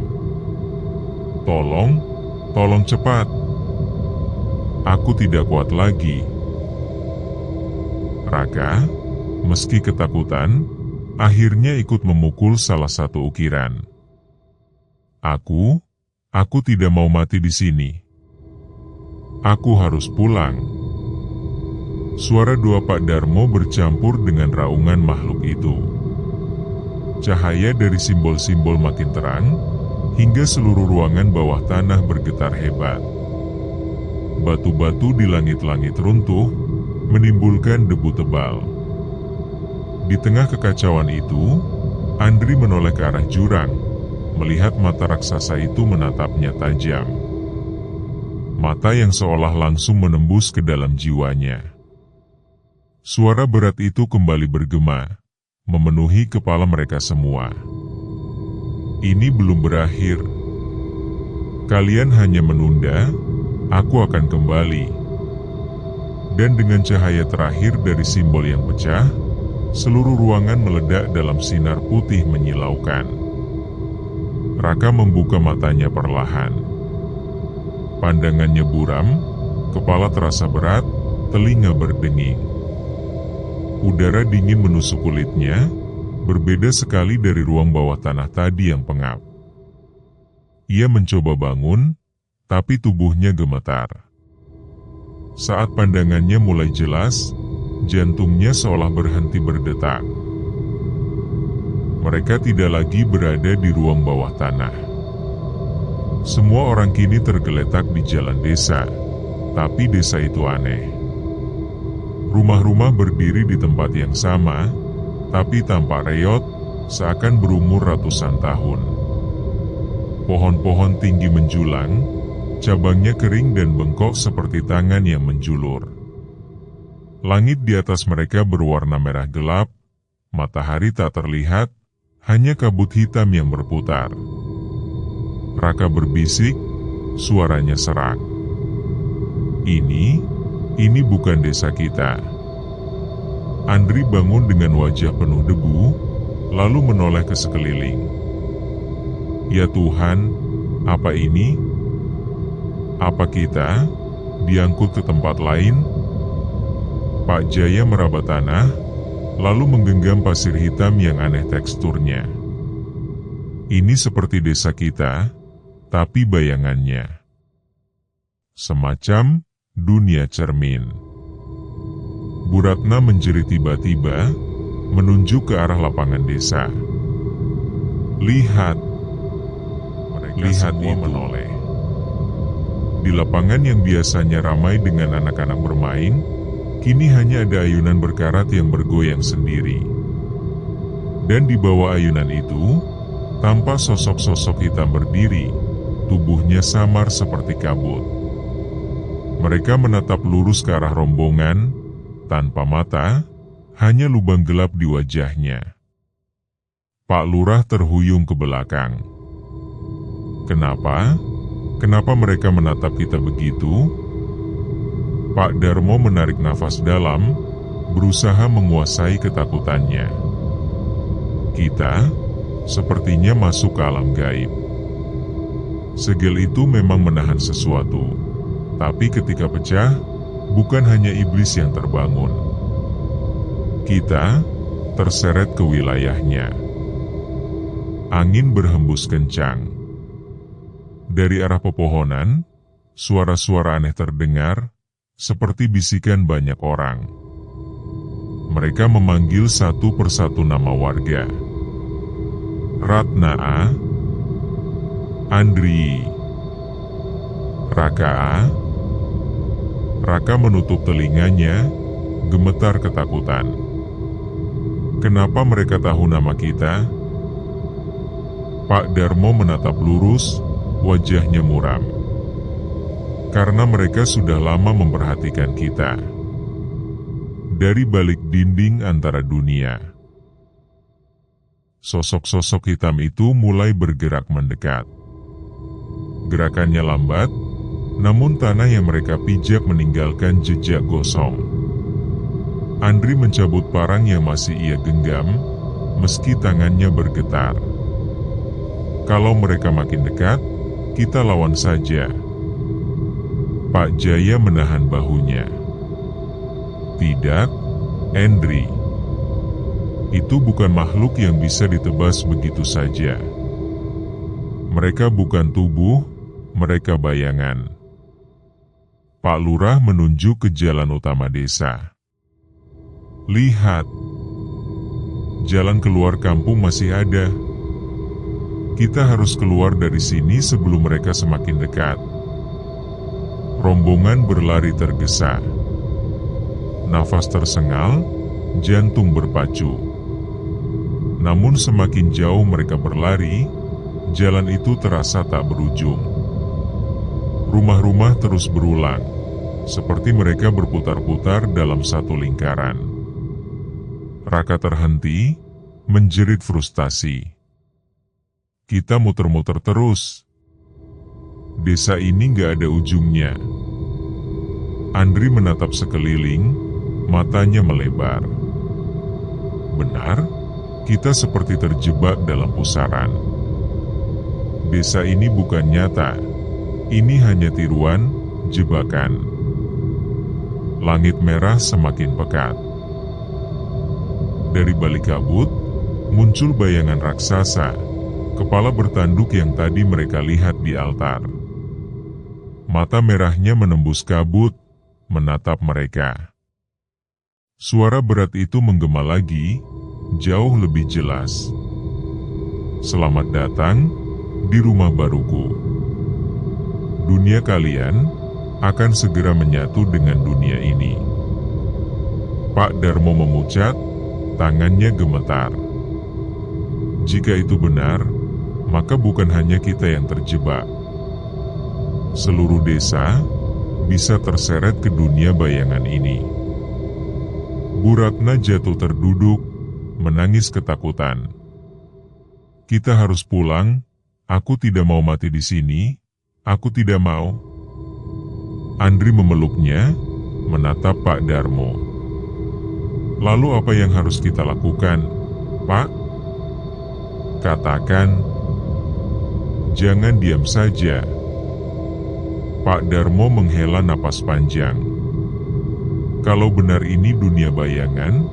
Tolong cepat. Aku tidak kuat lagi. Raka, Meski ketakutan, akhirnya ikut memukul salah satu ukiran. Aku tidak mau mati di sini. Aku harus pulang. Suara dua Pak Darmo bercampur dengan raungan makhluk itu. Cahaya dari simbol-simbol makin terang, hingga seluruh ruangan bawah tanah bergetar hebat. Batu-batu di langit-langit runtuh, menimbulkan debu tebal. Di tengah kekacauan itu, Andri menoleh ke arah jurang, melihat mata raksasa itu menatapnya tajam. Mata yang seolah langsung menembus ke dalam jiwanya. Suara berat itu kembali bergema, memenuhi kepala mereka semua. Ini belum berakhir. Kalian hanya menunda, aku akan kembali. Dan dengan cahaya terakhir dari simbol yang pecah, seluruh ruangan meledak dalam sinar putih menyilaukan. Raka membuka matanya perlahan. Pandangannya buram, kepala terasa berat, telinga berdenging. Udara dingin menusuk kulitnya, berbeda sekali dari ruang bawah tanah tadi yang pengap. Ia mencoba bangun, tapi tubuhnya gemetar. Saat pandangannya mulai jelas, jantungnya seolah berhenti berdetak. Mereka tidak lagi berada di ruang bawah tanah. Semua orang kini tergeletak di jalan desa, tapi desa itu aneh. Rumah-rumah berdiri di tempat yang sama, tapi tampak reot, seakan berumur ratusan tahun. Pohon-pohon tinggi menjulang, cabangnya kering dan bengkok seperti tangan yang menjulur. Langit di atas mereka berwarna merah gelap, matahari tak terlihat, hanya kabut hitam yang berputar. Raka berbisik, suaranya serak. Ini bukan desa kita. Andri bangun dengan wajah penuh debu, lalu menoleh ke sekeliling. Ya Tuhan, apa ini? Apa kita diangkut ke tempat lain? Pak Jaya meraba tanah, lalu menggenggam pasir hitam yang aneh teksturnya. Ini seperti desa kita, tapi bayangannya semacam dunia cermin. Bu Ratna menjerit tiba-tiba, menunjuk ke arah lapangan desa. Lihat, lihat itu. Menoleh. Di lapangan yang biasanya ramai dengan anak-anak bermain, kini hanya ada ayunan berkarat yang bergoyang sendiri. Dan di bawah ayunan itu, tampak sosok-sosok hitam berdiri, tubuhnya samar seperti kabut. Mereka menatap lurus ke arah rombongan, tanpa mata, hanya lubang gelap di wajahnya. Pak Lurah terhuyung ke belakang. Kenapa? Kenapa mereka menatap kita begitu? Pak Darmo menarik nafas dalam, berusaha menguasai ketakutannya. Kita, sepertinya masuk ke alam gaib. Segel itu memang menahan sesuatu. Tapi ketika pecah, bukan hanya iblis yang terbangun. Kita terseret ke wilayahnya. Angin berhembus kencang. Dari arah pepohonan, suara-suara aneh terdengar, seperti bisikan banyak orang. Mereka memanggil satu persatu nama warga. Ratna A, Andri, Raka A. Raka menutup telinganya, gemetar ketakutan. Kenapa mereka tahu nama kita? Pak Darmo menatap lurus, wajahnya muram. Karena mereka sudah lama memperhatikan kita. Dari balik dinding antara dunia. Sosok-sosok hitam itu mulai bergerak mendekat. Gerakannya lambat, namun tanah yang mereka pijak meninggalkan jejak gosong. Andri mencabut parang yang masih ia genggam, meski tangannya bergetar. Kalau mereka makin dekat, kita lawan saja. Pak Jaya menahan bahunya. Tidak, Andri. Itu bukan makhluk yang bisa ditebas begitu saja. Mereka bukan tubuh, mereka bayangan. Pak Lurah menunjuk ke jalan utama desa. Lihat, jalan keluar kampung masih ada. Kita harus keluar dari sini sebelum mereka semakin dekat. Rombongan berlari tergesa. Nafas tersengal, jantung berpacu. Namun semakin jauh mereka berlari, jalan itu terasa tak berujung. Rumah-rumah terus berulang, seperti mereka berputar-putar dalam satu lingkaran. Raka terhenti, menjerit frustasi. Kita muter-muter terus. Desa ini gak ada ujungnya. Andri menatap sekeliling, matanya melebar. Benar, kita seperti terjebak dalam pusaran. Desa ini bukan nyata, ini hanya tiruan, jebakan. Langit merah semakin pekat. Dari balik kabut, muncul bayangan raksasa, kepala bertanduk yang tadi mereka lihat di altar. Mata merahnya menembus kabut, menatap mereka. Suara berat itu menggema lagi, jauh lebih jelas. Selamat datang di rumah baruku. Dunia kalian akan segera menyatu dengan dunia ini. Pak Darmo memucat, tangannya gemetar. Jika itu benar, maka bukan hanya kita yang terjebak. Seluruh desa bisa terseret ke dunia bayangan ini. Bu Ratna jatuh terduduk, menangis ketakutan. Kita harus pulang, aku tidak mau mati di sini, aku tidak mau. Andri memeluknya, menatap Pak Darmo. Lalu apa yang harus kita lakukan, Pak? Katakan. Jangan diam saja. Pak Darmo menghela napas panjang. Kalau benar ini dunia bayangan,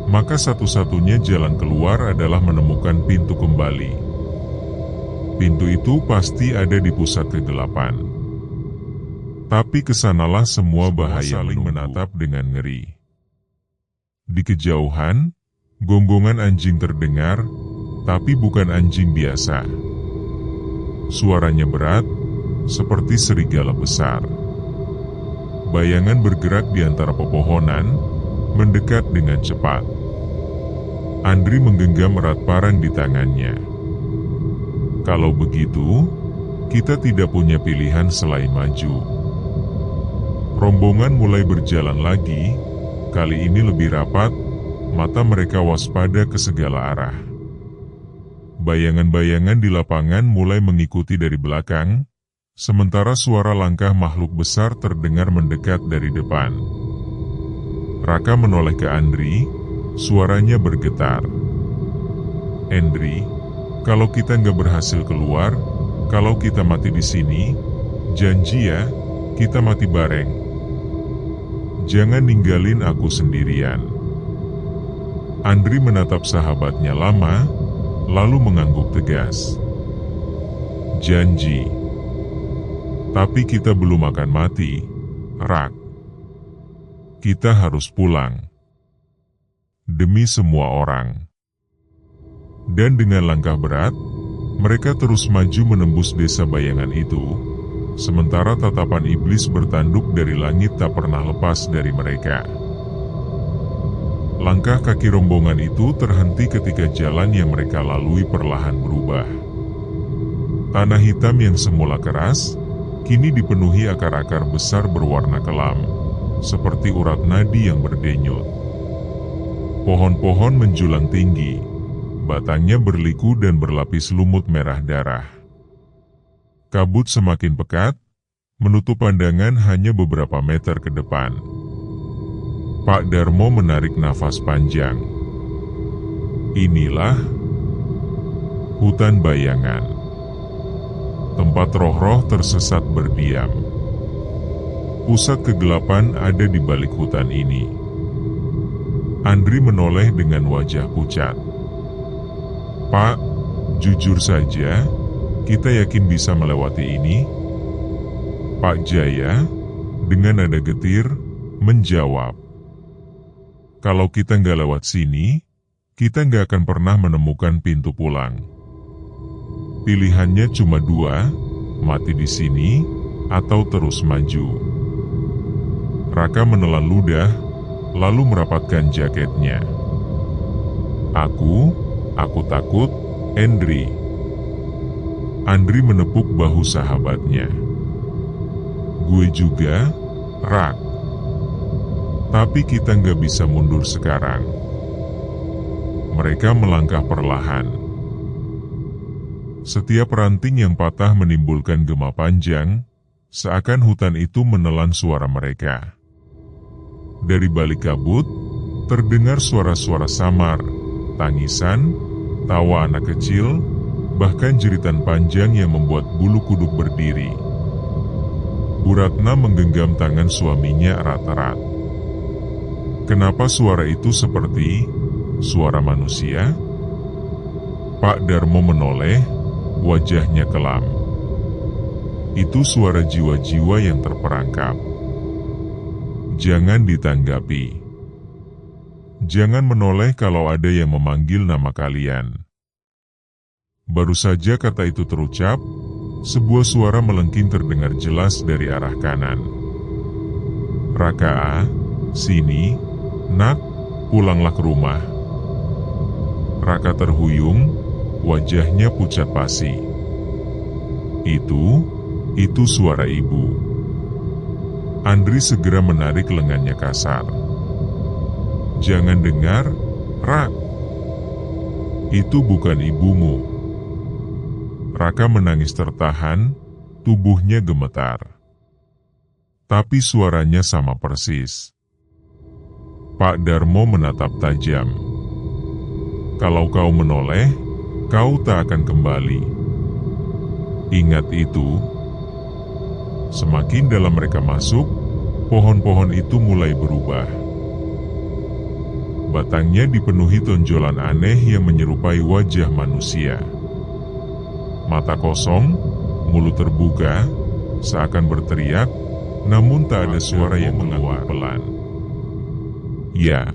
maka satu-satunya jalan keluar adalah menemukan pintu kembali. Pintu itu pasti ada di pusat kegelapan. Tapi kesanalah semua bahaya saling menatap dengan ngeri. Di kejauhan, gonggongan anjing terdengar, tapi bukan anjing biasa. Suaranya berat, seperti serigala besar. Bayangan bergerak di antara pepohonan, mendekat dengan cepat. Andri menggenggam erat parang di tangannya. Kalau begitu, kita tidak punya pilihan selain maju. Rombongan mulai berjalan lagi, kali ini lebih rapat, mata mereka waspada ke segala arah. Bayangan-bayangan di lapangan mulai mengikuti dari belakang, sementara suara langkah makhluk besar terdengar mendekat dari depan. Raka menoleh ke Andri, suaranya bergetar. Andri, kalau kita nggak berhasil keluar, kalau kita mati di sini, janji ya, kita mati bareng. Jangan ninggalin aku sendirian. Andri menatap sahabatnya lama, lalu mengangguk tegas. Janji. Tapi kita belum akan mati, Rak. Kita harus pulang. Demi semua orang. Dan dengan langkah berat, mereka terus maju menembus desa bayangan itu, sementara tatapan iblis bertanduk dari langit tak pernah lepas dari mereka. Langkah kaki rombongan itu terhenti ketika jalan yang mereka lalui perlahan berubah. Tanah hitam yang semula keras, kini dipenuhi akar-akar besar berwarna kelam, seperti urat nadi yang berdenyut. Pohon-pohon menjulang tinggi, batangnya berliku dan berlapis lumut merah darah. Kabut semakin pekat, menutup pandangan hanya beberapa meter ke depan. Pak Darmo menarik nafas panjang. Inilah hutan bayangan. Tempat roh-roh tersesat berdiam. Pusat kegelapan ada di balik hutan ini. Andri menoleh dengan wajah pucat. "Pak, jujur saja, kita yakin bisa melewati ini?" Pak Jaya, dengan nada getir, menjawab. "Kalau kita nggak lewat sini, kita nggak akan pernah menemukan pintu pulang. Pilihannya cuma dua, mati di sini, atau terus maju." Raka menelan ludah, lalu merapatkan jaketnya. Aku takut, Andri." Andri menepuk bahu sahabatnya. "Gue juga, Rak. Tapi kita nggak bisa mundur sekarang." Mereka melangkah perlahan. Setiap ranting yang patah menimbulkan gema panjang, seakan hutan itu menelan suara mereka. Dari balik kabut, terdengar suara-suara samar, tangisan, tawa anak kecil, bahkan jeritan panjang yang membuat bulu kuduk berdiri. Bu Ratna menggenggam tangan suaminya erat-erat. "Kenapa suara itu seperti suara manusia?" Pak Darmo menoleh, wajahnya kelam. "Itu suara jiwa-jiwa yang terperangkap. Jangan ditanggapi. Jangan menoleh kalau ada yang memanggil nama kalian." Baru saja kata itu terucap, sebuah suara melengking terdengar jelas dari arah kanan. "Raka, sini, nak, pulanglah ke rumah." Raka terhuyung, wajahnya pucat pasi. Itu suara ibu." Andri segera menarik lengannya kasar. "Jangan dengar, Rak. Itu bukan ibumu." Raka menangis tertahan, tubuhnya gemetar. Tapi suaranya sama persis. Pak Darmo menatap tajam. "Kalau kau menoleh, kau tak akan kembali. Ingat itu." Semakin dalam mereka masuk, pohon-pohon itu mulai berubah. Batangnya dipenuhi tonjolan aneh yang menyerupai wajah manusia. Mata kosong, mulut terbuka, seakan berteriak, namun tak ada suara yang keluar. Pelan. Ya,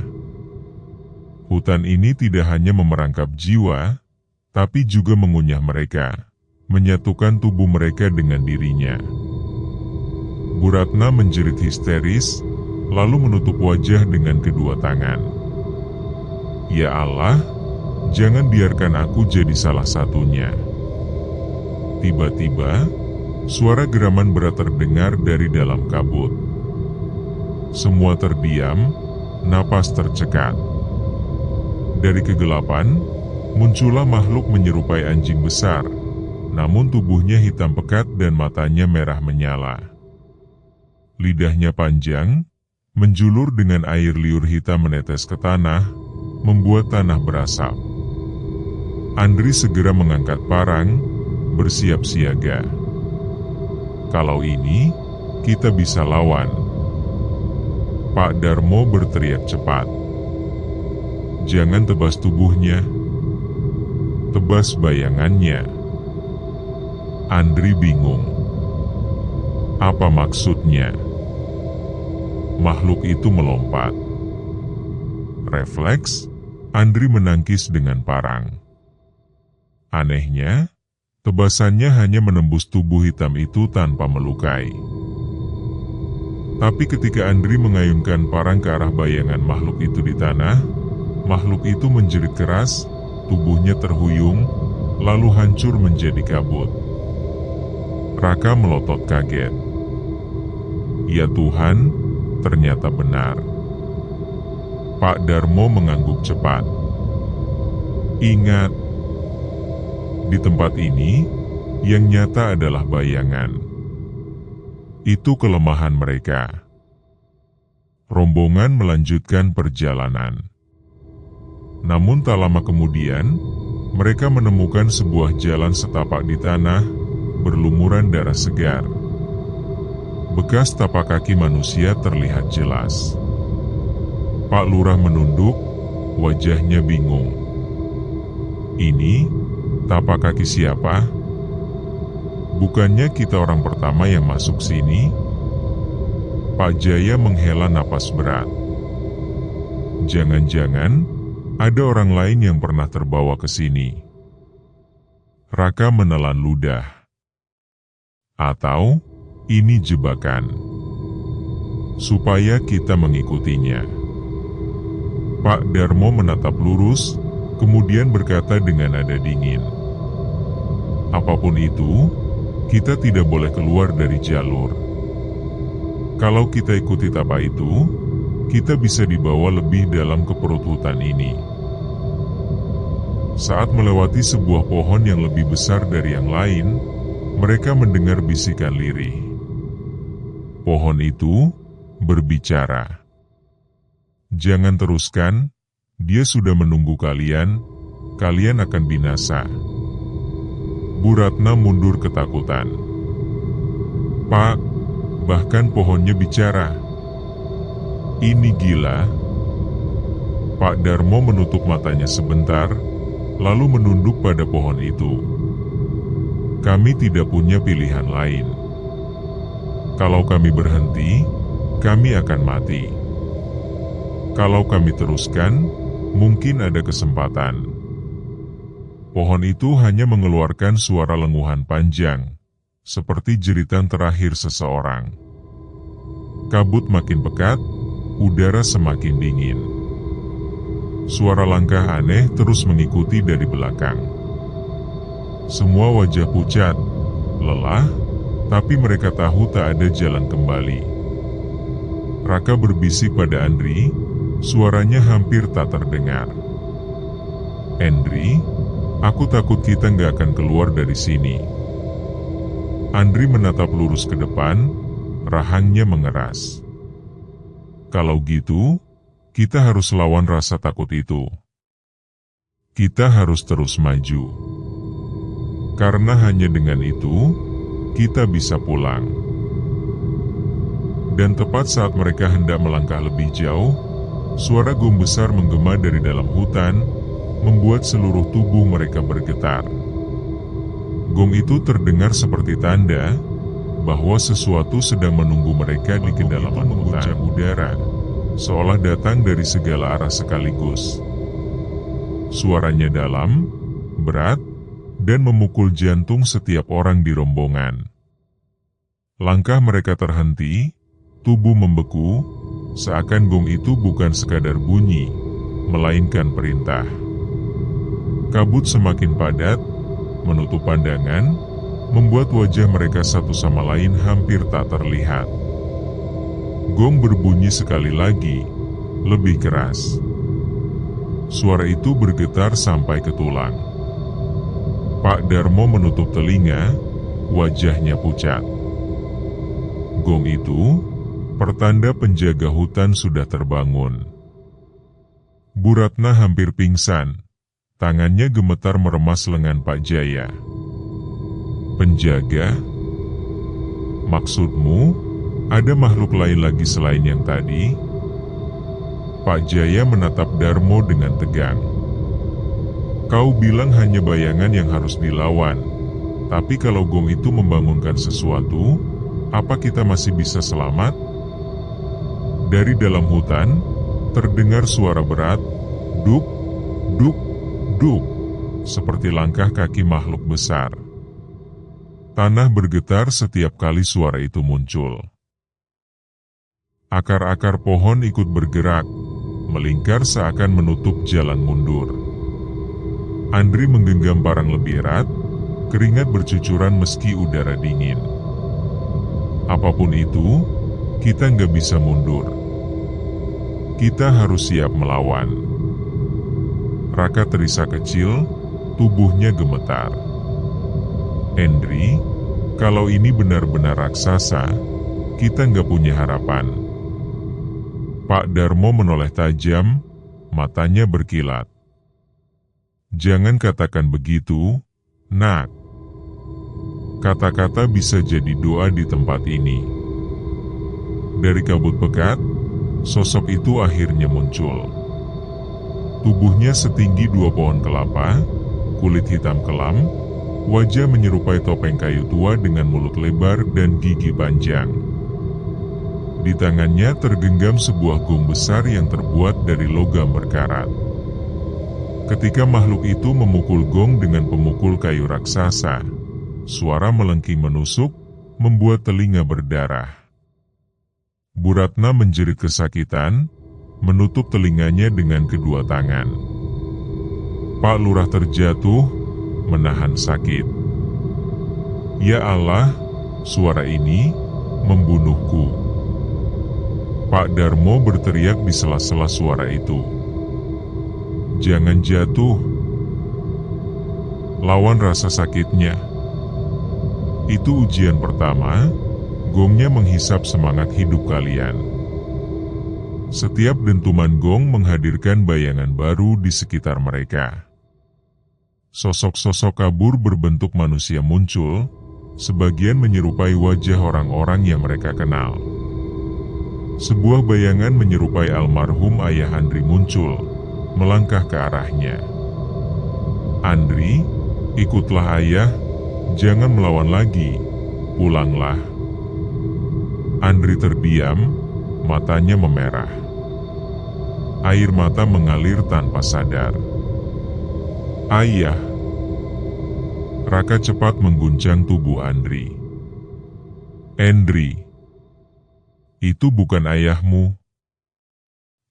hutan ini tidak hanya memerangkap jiwa, tapi juga mengunyah mereka, menyatukan tubuh mereka dengan dirinya. Bu Ratna menjerit histeris, lalu menutup wajah dengan kedua tangan. "Ya Allah, jangan biarkan aku jadi salah satunya." Tiba-tiba, suara geraman berat terdengar dari dalam kabut. Semua terdiam, napas tercekat. Dari kegelapan, muncullah makhluk menyerupai anjing besar, namun tubuhnya hitam pekat dan matanya merah menyala. Lidahnya panjang, menjulur dengan air liur hitam menetes ke tanah, membuat tanah berasap. Andri segera mengangkat parang, bersiap siaga. "Kalau ini, kita bisa lawan." Pak Darmo berteriak cepat. "Jangan tebas tubuhnya, tebas bayangannya." Andri bingung. Apa maksudnya? Makhluk itu melompat. Refleks, Andri menangkis dengan parang. Anehnya, tebasannya hanya menembus tubuh hitam itu tanpa melukai. Tapi ketika Andri mengayunkan parang ke arah bayangan makhluk itu di tanah, makhluk itu menjerit keras, tubuhnya terhuyung, lalu hancur menjadi kabut. Raka melotot kaget. Ya Tuhan, ternyata benar. Pak Darmo mengangguk cepat. Ingat, di tempat ini, yang nyata adalah bayangan. Itu kelemahan mereka. Rombongan melanjutkan perjalanan. Namun tak lama kemudian, mereka menemukan sebuah jalan setapak di tanah, berlumuran darah segar. Bekas tapak kaki manusia terlihat jelas. Pak Lurah menunduk, wajahnya bingung. Ini tapak kaki siapa? Bukannya kita orang pertama yang masuk sini? Pak Jaya menghela napas berat. Jangan-jangan ada orang lain yang pernah terbawa ke sini. Raka menelan ludah. Atau ini jebakan, supaya kita mengikutinya. Pak Darmo menatap lurus, kemudian berkata dengan nada dingin. Apapun itu, kita tidak boleh keluar dari jalur. Kalau kita ikuti tapak itu, kita bisa dibawa lebih dalam ke perut hutan ini. Saat melewati sebuah pohon yang lebih besar dari yang lain, mereka mendengar bisikan lirih. Pohon itu berbicara. Jangan teruskan, dia sudah menunggu kalian, kalian akan binasa. Bu Ratna mundur ketakutan. Pak, bahkan pohonnya bicara. Ini gila. Pak Darmo menutup matanya sebentar, lalu menunduk pada pohon itu. Kami tidak punya pilihan lain. Kalau kami berhenti, kami akan mati. Kalau kami teruskan, mungkin ada kesempatan. Pohon itu hanya mengeluarkan suara lenguhan panjang, seperti jeritan terakhir seseorang. Kabut makin pekat, udara semakin dingin. Suara langkah aneh terus mengikuti dari belakang. Semua wajah pucat, lelah, tapi mereka tahu tak ada jalan kembali. Raka berbisik pada Andri, suaranya hampir tak terdengar. Andri, aku takut kita nggak akan keluar dari sini. Andri menatap lurus ke depan, rahangnya mengeras. Kalau gitu, kita harus lawan rasa takut itu. Kita harus terus maju. Karena hanya dengan itu, kita bisa pulang. Dan tepat saat mereka hendak melangkah lebih jauh, suara gong besar menggema dari dalam hutan, membuat seluruh tubuh mereka bergetar. Gong itu terdengar seperti tanda bahwa sesuatu sedang menunggu mereka di kedalaman hutan. Udara, seolah datang dari segala arah sekaligus. Suaranya dalam, berat, dan memukul jantung setiap orang di rombongan. Langkah mereka terhenti, tubuh membeku, seakan gong itu bukan sekadar bunyi, melainkan perintah. Kabut semakin padat, menutup pandangan, membuat wajah mereka satu sama lain hampir tak terlihat. Gong berbunyi sekali lagi, lebih keras. Suara itu bergetar sampai ke tulang. Pak Darmo menutup telinga, wajahnya pucat. Gong itu, pertanda penjaga hutan sudah terbangun. Bu Ratna hampir pingsan, tangannya gemetar meremas lengan Pak Jaya. Penjaga? Maksudmu, ada makhluk lain lagi selain yang tadi? Pak Jaya menatap Darmo dengan tegang. Kau bilang hanya bayangan yang harus dilawan, tapi kalau gong itu membangunkan sesuatu, apa kita masih bisa selamat? Dari dalam hutan, terdengar suara berat, duk, duk, duk, seperti langkah kaki makhluk besar. Tanah bergetar setiap kali suara itu muncul. Akar-akar pohon ikut bergerak, melingkar seakan menutup jalan mundur. Andri menggenggam parang lebih erat, keringat bercucuran meski udara dingin. Apapun itu, kita nggak bisa mundur. Kita harus siap melawan. Raka terisak kecil, tubuhnya gemetar. Andri, kalau ini benar-benar raksasa, kita nggak punya harapan. Pak Darmo menoleh tajam, matanya berkilat. Jangan katakan begitu, nak. Kata-kata bisa jadi doa di tempat ini. Dari kabut pekat, sosok itu akhirnya muncul. Tubuhnya setinggi 2 pohon kelapa, kulit hitam kelam, wajah menyerupai topeng kayu tua dengan mulut lebar dan gigi panjang. Di tangannya tergenggam sebuah gong besar yang terbuat dari logam berkarat. Ketika makhluk itu memukul gong dengan pemukul kayu raksasa, suara melengking menusuk, membuat telinga berdarah. Bu Ratna menjerit kesakitan, menutup telinganya dengan kedua tangan. Pak Lurah terjatuh, menahan sakit. Ya Allah, suara ini membunuhku. Pak Darmo berteriak di sela-sela suara itu. Jangan jatuh. Lawan rasa sakitnya. Itu ujian pertama, gongnya menghisap semangat hidup kalian. Setiap dentuman gong menghadirkan bayangan baru di sekitar mereka. Sosok-sosok kabur berbentuk manusia muncul, sebagian menyerupai wajah orang-orang yang mereka kenal. Sebuah bayangan menyerupai almarhum ayah Andri muncul, melangkah ke arahnya. Andri, ikutlah ayah, jangan melawan lagi, pulanglah. Andri terdiam, matanya memerah. Air mata mengalir tanpa sadar. Ayah. Raka cepat mengguncang tubuh Andri. Andri, itu bukan ayahmu.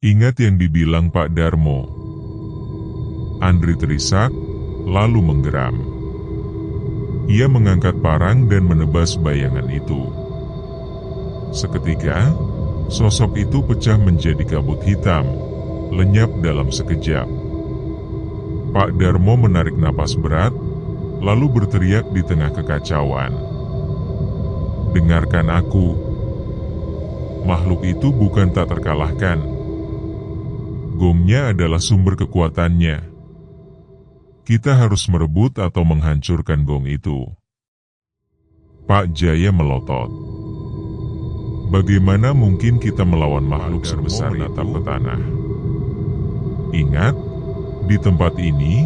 Ingat yang dibilang Pak Darmo. Andri terisak, lalu menggeram. Ia mengangkat parang dan menebas bayangan itu. Seketika, sosok itu pecah menjadi kabut hitam, lenyap dalam sekejap. Pak Darmo menarik napas berat, lalu berteriak di tengah kekacauan. Dengarkan aku. Makhluk itu bukan tak terkalahkan. Gongnya adalah sumber kekuatannya. Kita harus merebut atau menghancurkan gong itu. Pak Jaya melotot. Bagaimana mungkin kita melawan makhluk sebesar natap ke tanah? Ingat, di tempat ini,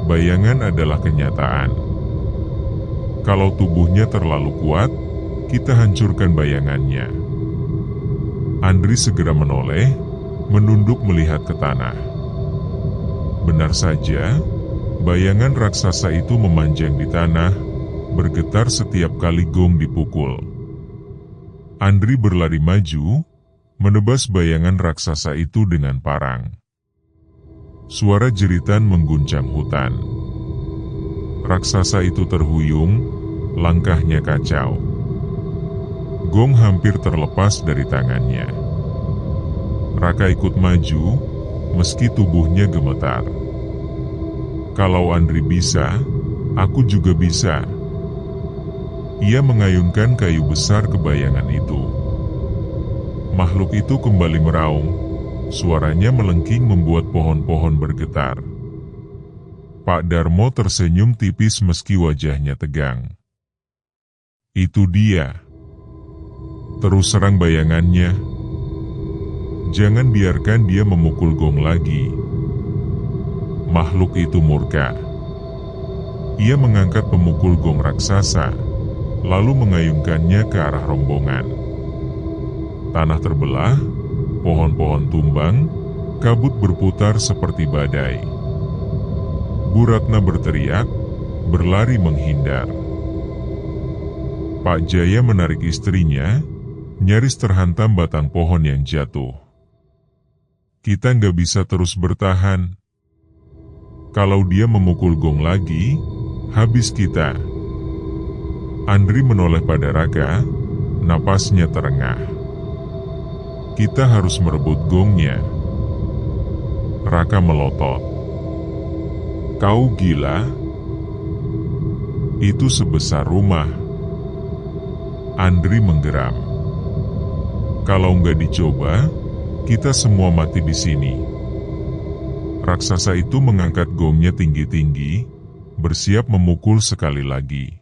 bayangan adalah kenyataan. Kalau tubuhnya terlalu kuat, kita hancurkan bayangannya. Andri segera menoleh, menunduk melihat ke tanah. Benar saja, bayangan raksasa itu memanjang di tanah, bergetar setiap kali gong dipukul. Andri berlari maju, menebas bayangan raksasa itu dengan parang. Suara jeritan mengguncang hutan. Raksasa itu terhuyung, langkahnya kacau. Gong hampir terlepas dari tangannya. Raka ikut maju, meski tubuhnya gemetar. Kalau Andri bisa, aku juga bisa. Ia mengayunkan kayu besar ke bayangan itu. Makhluk itu kembali meraung. Suaranya melengking membuat pohon-pohon bergetar. Pak Darmo tersenyum tipis meski wajahnya tegang. Itu dia. Terus serang bayangannya. Jangan biarkan dia memukul gong lagi. Makhluk itu murka. Ia mengangkat pemukul gong raksasa, lalu mengayunkannya ke arah rombongan. Tanah terbelah, pohon-pohon tumbang, kabut berputar seperti badai. Bu Ratna berteriak, berlari menghindar. Pak Jaya menarik istrinya, nyaris terhantam batang pohon yang jatuh. Kita nggak bisa terus bertahan. Kalau dia memukul gong lagi, habis kita. Andri menoleh pada Raka, napasnya terengah. Kita harus merebut gongnya. Raka melotot. Kau gila? Itu sebesar rumah. Andri menggeram. Kalau nggak dicoba, kita semua mati di sini. Raksasa itu mengangkat gongnya tinggi-tinggi, bersiap memukul sekali lagi.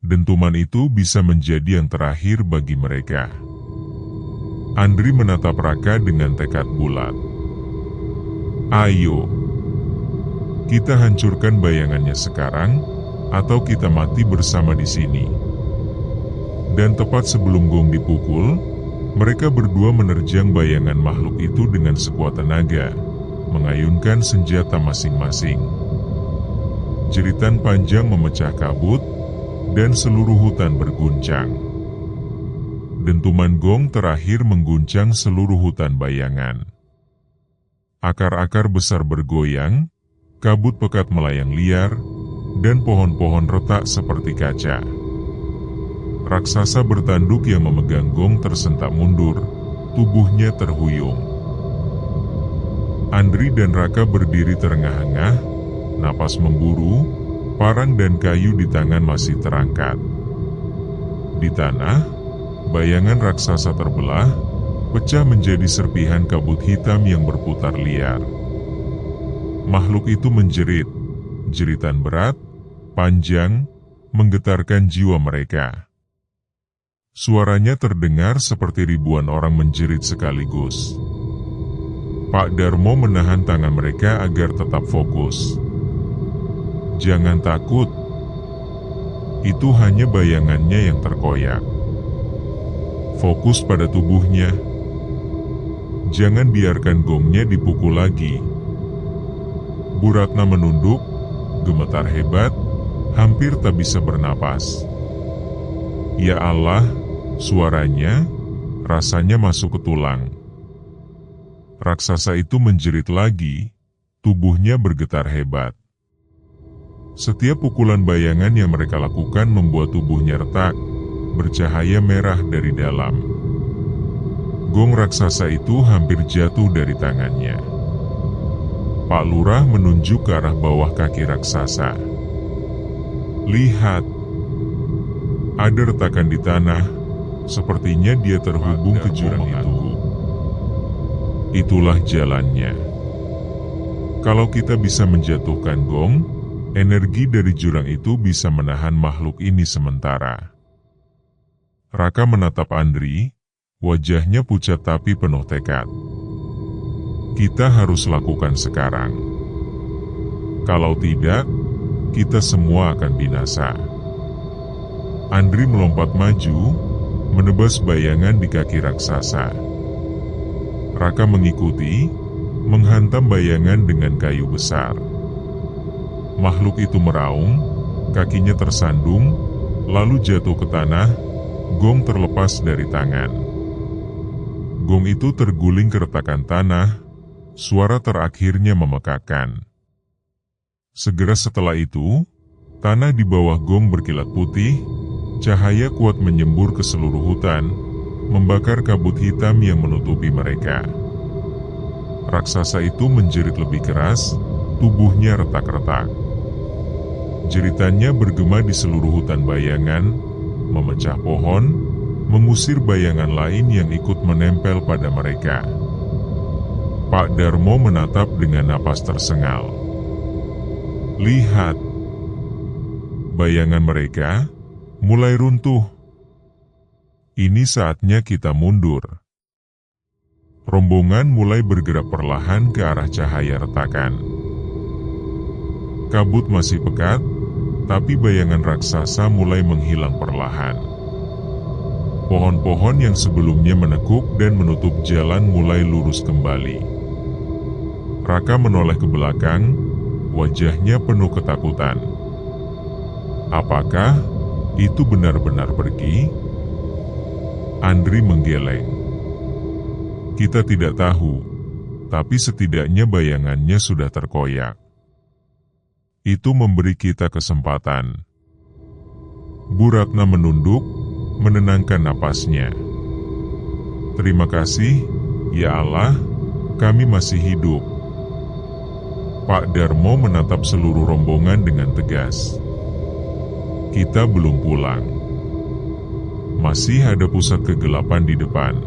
Dentuman itu bisa menjadi yang terakhir bagi mereka. Andri menatap Raka dengan tekad bulat. Ayo, kita hancurkan bayangannya sekarang, atau kita mati bersama di sini. Dan tepat sebelum gong dipukul, mereka berdua menerjang bayangan makhluk itu dengan sekuat tenaga, mengayunkan senjata masing-masing. Jeritan panjang memecah kabut, dan seluruh hutan berguncang. Dentuman gong terakhir mengguncang seluruh hutan bayangan. Akar-akar besar bergoyang, kabut pekat melayang liar, dan pohon-pohon retak seperti kaca. Raksasa bertanduk yang memegang gong tersentak mundur, tubuhnya terhuyung. Andri dan Raka berdiri terengah-engah, napas memburu, parang dan kayu di tangan masih terangkat. Di tanah, bayangan raksasa terbelah, pecah menjadi serpihan kabut hitam yang berputar liar. Makhluk itu menjerit, jeritan berat, panjang, menggetarkan jiwa mereka. Suaranya terdengar seperti ribuan orang menjerit sekaligus. Pak Darmo menahan tangan mereka agar tetap fokus. Jangan takut, itu hanya bayangannya yang terkoyak. Fokus pada tubuhnya. Jangan biarkan gongnya dipukul lagi. Bu Ratna menunduk, gemetar hebat, hampir tak bisa bernapas. Ya Allah, suaranya, rasanya masuk ke tulang. Raksasa itu menjerit lagi, tubuhnya bergetar hebat. Setiap pukulan bayangan yang mereka lakukan membuat tubuhnya retak, bercahaya merah dari dalam. Gong raksasa itu hampir jatuh dari tangannya. Pak Lurah menunjuk ke arah bawah kaki raksasa. Lihat, ada retakan di tanah, sepertinya dia terhubung ke jurang itu. Itulah jalannya. Kalau kita bisa menjatuhkan gong, energi dari jurang itu bisa menahan makhluk ini sementara. Raka menatap Andri, wajahnya pucat tapi penuh tekad. Kita harus lakukan sekarang. Kalau tidak, kita semua akan binasa. Andri melompat maju, menebas bayangan di kaki raksasa. Raka mengikuti, menghantam bayangan dengan kayu besar. Makhluk itu meraung, kakinya tersandung, lalu jatuh ke tanah, gong terlepas dari tangan. Gong itu terguling ke retakan tanah, suara terakhirnya memekakkan. Segera setelah itu, tanah di bawah gong berkilat putih, cahaya kuat menyembur ke seluruh hutan, membakar kabut hitam yang menutupi mereka. Raksasa itu menjerit lebih keras, tubuhnya retak-retak. Jeritannya bergema di seluruh hutan bayangan, memecah pohon, mengusir bayangan lain yang ikut menempel pada mereka. Pak Darmo menatap dengan napas tersengal. Lihat, bayangan mereka mulai runtuh. Ini saatnya kita mundur. Rombongan mulai bergerak perlahan ke arah cahaya retakan. Kabut masih pekat, tapi bayangan raksasa mulai menghilang perlahan. Pohon-pohon yang sebelumnya menekuk dan menutup jalan mulai lurus kembali. Raka menoleh ke belakang, wajahnya penuh ketakutan. Apakah itu benar-benar pergi? Andri menggeleng. Kita tidak tahu, tapi setidaknya bayangannya sudah terkoyak. Itu memberi kita kesempatan. Bu Ratna menunduk, menenangkan napasnya. Terima kasih, ya Allah, kami masih hidup. Pak Darmo menatap seluruh rombongan dengan tegas. Kita belum pulang. Masih ada pusat kegelapan di depan.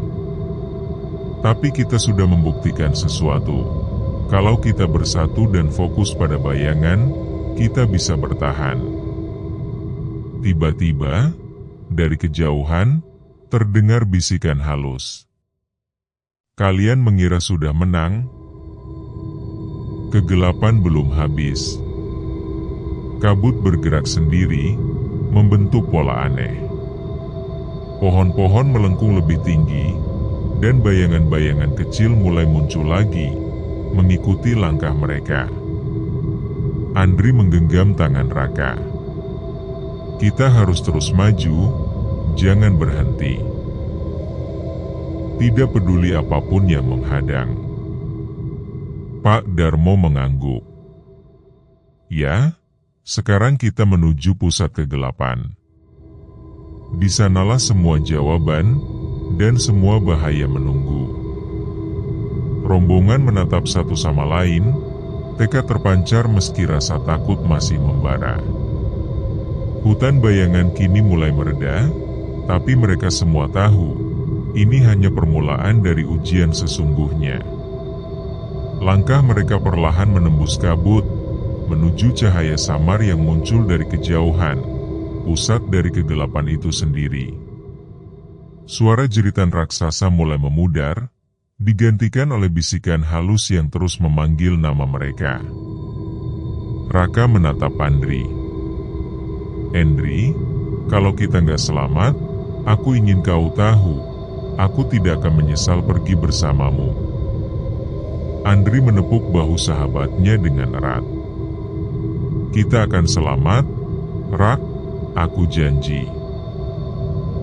Tapi kita sudah membuktikan sesuatu. Kalau kita bersatu dan fokus pada bayangan, kita bisa bertahan. Tiba-tiba, dari kejauhan, terdengar bisikan halus. Kalian mengira sudah menang? Kegelapan belum habis. Kabut bergerak sendiri, membentuk pola aneh. Pohon-pohon melengkung lebih tinggi, dan bayangan-bayangan kecil mulai muncul lagi, mengikuti langkah mereka. Andri menggenggam tangan Raka. Kita harus terus maju, jangan berhenti. Tidak peduli apapun yang menghadang. Pak Darmo mengangguk. Ya, sekarang kita menuju pusat kegelapan. Di sanalah semua jawaban dan semua bahaya menunggu. Rombongan menatap satu sama lain, tekad terpancar meski rasa takut masih membara. Hutan bayangan kini mulai mereda, tapi mereka semua tahu, ini hanya permulaan dari ujian sesungguhnya. Langkah mereka perlahan menembus kabut, menuju cahaya samar yang muncul dari kejauhan, pusat dari kegelapan itu sendiri. Suara jeritan raksasa mulai memudar, digantikan oleh bisikan halus yang terus memanggil nama mereka. Raka menatap Andri. Andri, kalau kita nggak selamat, aku ingin kau tahu, aku tidak akan menyesal pergi bersamamu. Andri menepuk bahu sahabatnya dengan erat. Kita akan selamat, Rak, aku janji.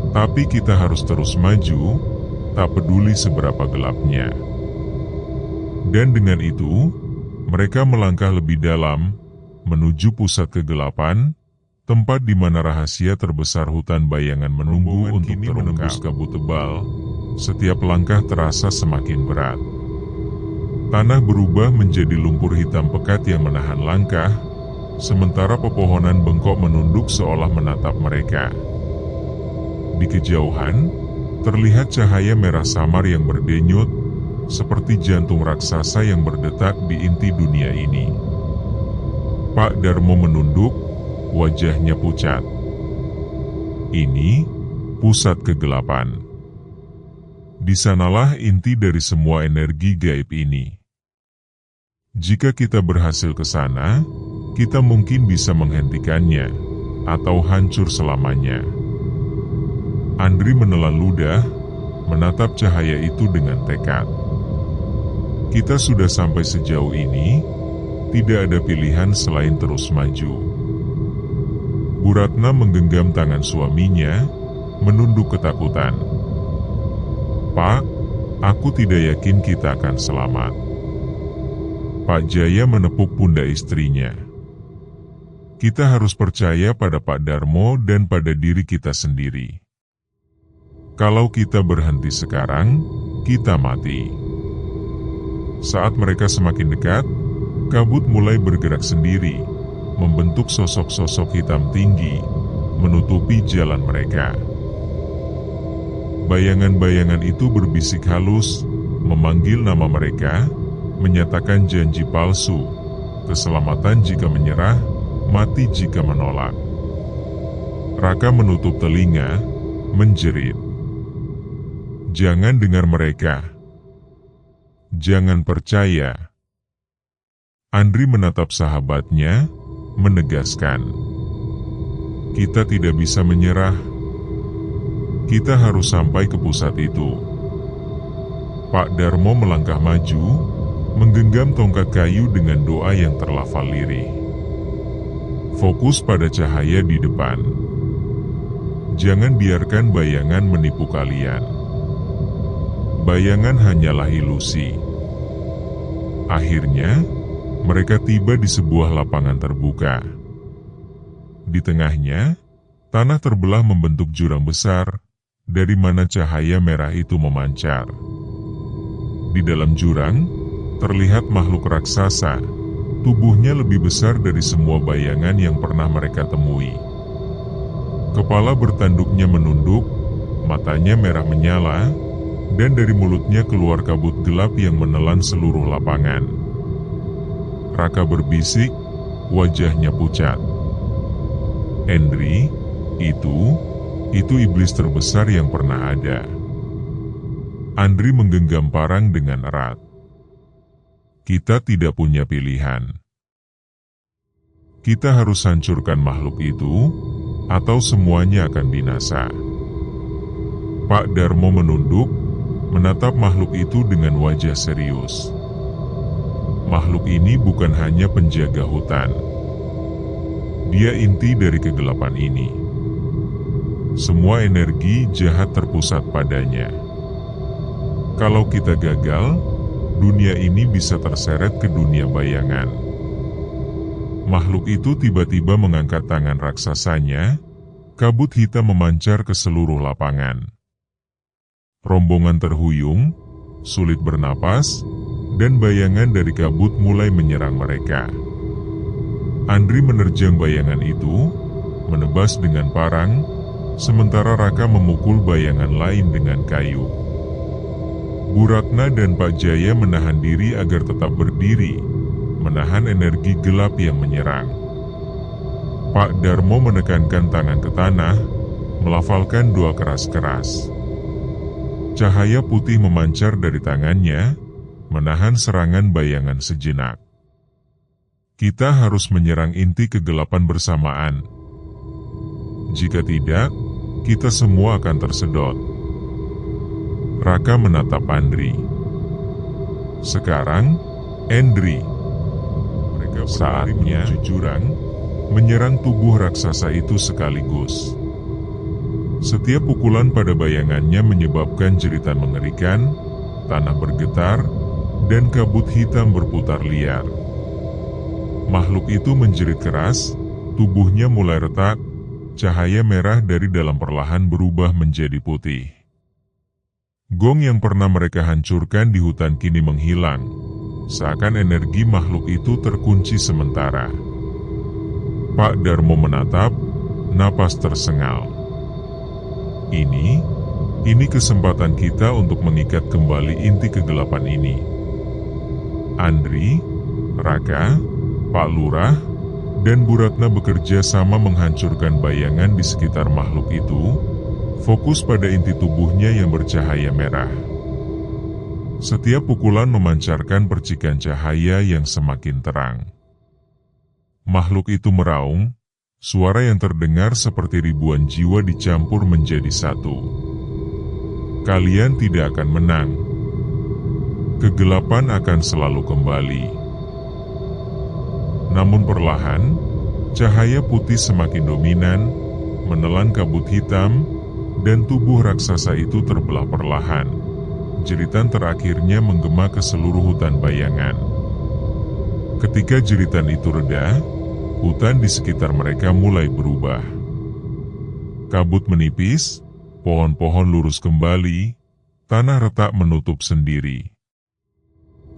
Tapi kita harus terus maju, tak peduli seberapa gelapnya. Dan dengan itu, mereka melangkah lebih dalam, menuju pusat kegelapan, tempat di mana rahasia terbesar hutan bayangan menunggu untuk menembus kabut tebal. Setiap langkah terasa semakin berat. Tanah berubah menjadi lumpur hitam pekat yang menahan langkah, sementara pepohonan bengkok menunduk seolah menatap mereka. Di kejauhan, terlihat cahaya merah samar yang berdenyut, seperti jantung raksasa yang berdetak di inti dunia ini. Pak Darmo menunduk, wajahnya pucat. Ini pusat kegelapan. Di sanalah inti dari semua energi gaib ini. Jika kita berhasil ke sana, kita mungkin bisa menghentikannya, atau hancur selamanya. Andri menelan ludah, menatap cahaya itu dengan tekad. Kita sudah sampai sejauh ini, tidak ada pilihan selain terus maju. Bu Ratna menggenggam tangan suaminya, menunduk ketakutan. Pak, aku tidak yakin kita akan selamat. Pak Jaya menepuk pundak istrinya. Kita harus percaya pada Pak Darmo dan pada diri kita sendiri. Kalau kita berhenti sekarang, kita mati. Saat mereka semakin dekat, kabut mulai bergerak sendiri, membentuk sosok-sosok hitam tinggi, menutupi jalan mereka. Bayangan-bayangan itu berbisik halus, memanggil nama mereka, menyatakan janji palsu, keselamatan jika menyerah, mati jika menolak. Raka menutup telinga, menjerit. Jangan dengar mereka. Jangan percaya. Andri menatap sahabatnya, menegaskan. Kita tidak bisa menyerah. Kita harus sampai ke pusat itu. Pak Darmo melangkah maju, menggenggam tongkat kayu dengan doa yang terlafal lirih. Fokus pada cahaya di depan. Jangan biarkan bayangan menipu kalian. Bayangan hanyalah ilusi. Akhirnya, mereka tiba di sebuah lapangan terbuka. Di tengahnya, tanah terbelah membentuk jurang besar, dari mana cahaya merah itu memancar. Di dalam jurang, terlihat makhluk raksasa, tubuhnya lebih besar dari semua bayangan yang pernah mereka temui. Kepala bertanduknya menunduk, matanya merah menyala, dan dari mulutnya keluar kabut gelap yang menelan seluruh lapangan. Raka berbisik, wajahnya pucat. Andri, itu iblis terbesar yang pernah ada. Andri menggenggam parang dengan erat. Kita tidak punya pilihan. Kita harus hancurkan makhluk itu, atau semuanya akan binasa. Pak Darmo menunduk, menatap makhluk itu dengan wajah serius. Makhluk ini bukan hanya penjaga hutan. Dia inti dari kegelapan ini. Semua energi jahat terpusat padanya. Kalau kita gagal, dunia ini bisa terseret ke dunia bayangan. Makhluk itu tiba-tiba mengangkat tangan raksasanya, kabut hitam memancar ke seluruh lapangan. Rombongan terhuyung, sulit bernapas, dan bayangan dari kabut mulai menyerang mereka. Andri menerjang bayangan itu, menebas dengan parang, sementara Raka memukul bayangan lain dengan kayu. Bu Ratna dan Pak Jaya menahan diri agar tetap berdiri, menahan energi gelap yang menyerang. Pak Darmo menekankan tangan ke tanah, melafalkan doa keras-keras. Cahaya putih memancar dari tangannya, menahan serangan bayangan sejenak. Kita harus menyerang inti kegelapan bersamaan. Jika tidak, kita semua akan tersedot. Raka menatap Andri. Sekarang, Andri. Mereka saatnya menuju jurang, menyerang tubuh raksasa itu sekaligus. Setiap pukulan pada bayangannya menyebabkan jeritan mengerikan, tanah bergetar, dan kabut hitam berputar liar. Makhluk itu menjerit keras, tubuhnya mulai retak, cahaya merah dari dalam perlahan berubah menjadi putih. Gong yang pernah mereka hancurkan di hutan kini menghilang, seakan energi makhluk itu terkunci sementara. Pak Darmo menatap, napas tersengal. Ini kesempatan kita untuk mengikat kembali inti kegelapan ini. Andri, Raka, Pak Lurah, dan Bu Ratna bekerja sama menghancurkan bayangan di sekitar makhluk itu, fokus pada inti tubuhnya yang bercahaya merah. Setiap pukulan memancarkan percikan cahaya yang semakin terang. Makhluk itu meraung, suara yang terdengar seperti ribuan jiwa dicampur menjadi satu. Kalian tidak akan menang. Kegelapan akan selalu kembali. Namun perlahan, cahaya putih semakin dominan, menelan kabut hitam, dan tubuh raksasa itu terbelah perlahan. Jeritan terakhirnya menggema ke seluruh hutan bayangan. Ketika jeritan itu reda, hutan di sekitar mereka mulai berubah. Kabut menipis, pohon-pohon lurus kembali, tanah retak menutup sendiri.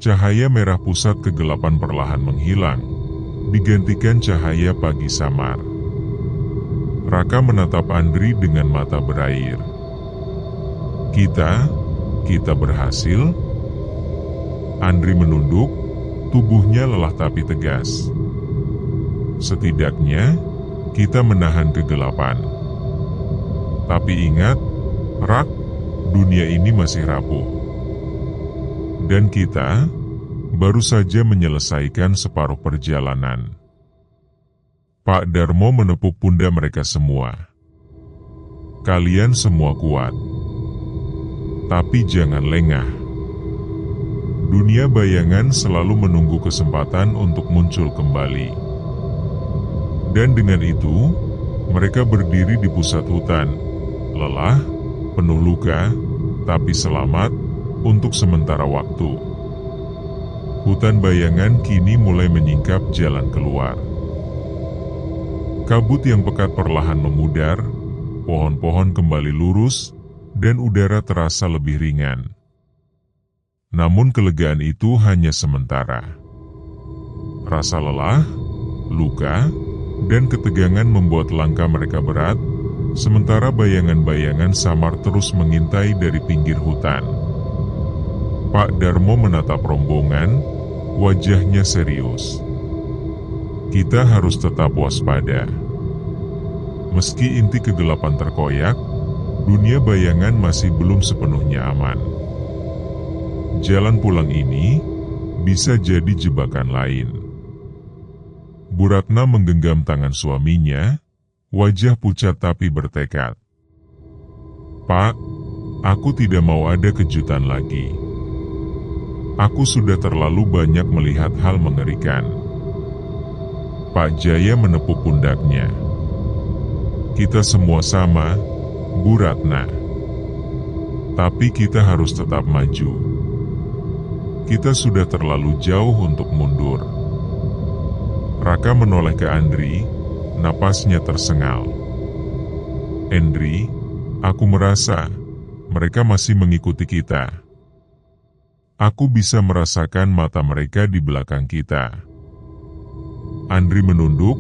Cahaya merah pusat kegelapan perlahan menghilang, digantikan cahaya pagi samar. Raka menatap Andri dengan mata berair. Kita berhasil? Andri menunduk, tubuhnya lelah tapi tegas. Setidaknya, kita menahan kegelapan. Tapi ingat, Rak, dunia ini masih rapuh. Dan kita baru saja menyelesaikan separuh perjalanan. Pak Darmo menepuk pundak mereka semua. Kalian semua kuat. Tapi jangan lengah. Dunia bayangan selalu menunggu kesempatan untuk muncul kembali. Dan dengan itu, mereka berdiri di pusat hutan, lelah, penuh luka, tapi selamat untuk sementara waktu. Hutan bayangan kini mulai menyingkap jalan keluar. Kabut yang pekat perlahan memudar, pohon-pohon kembali lurus, dan udara terasa lebih ringan. Namun kelegaan itu hanya sementara. Rasa lelah, luka, dan ketegangan membuat langkah mereka berat, sementara bayangan-bayangan samar terus mengintai dari pinggir hutan. Pak Darmo menatap rombongan, wajahnya serius. Kita harus tetap waspada. Meski inti kegelapan terkoyak, dunia bayangan masih belum sepenuhnya aman. jalan pulang ini bisa jadi jebakan lain. Bu Ratna menggenggam tangan suaminya, wajah pucat tapi bertekad. Pak, aku tidak mau ada kejutan lagi. Aku sudah terlalu banyak melihat hal mengerikan. Pak Jaya menepuk pundaknya. Kita semua sama, Bu Ratna. Tapi kita harus tetap maju. Kita sudah terlalu jauh untuk mundur. Raka menoleh ke Andri, napasnya tersengal. Andri, aku merasa mereka masih mengikuti kita. Aku bisa merasakan mata mereka di belakang kita. Andri menunduk,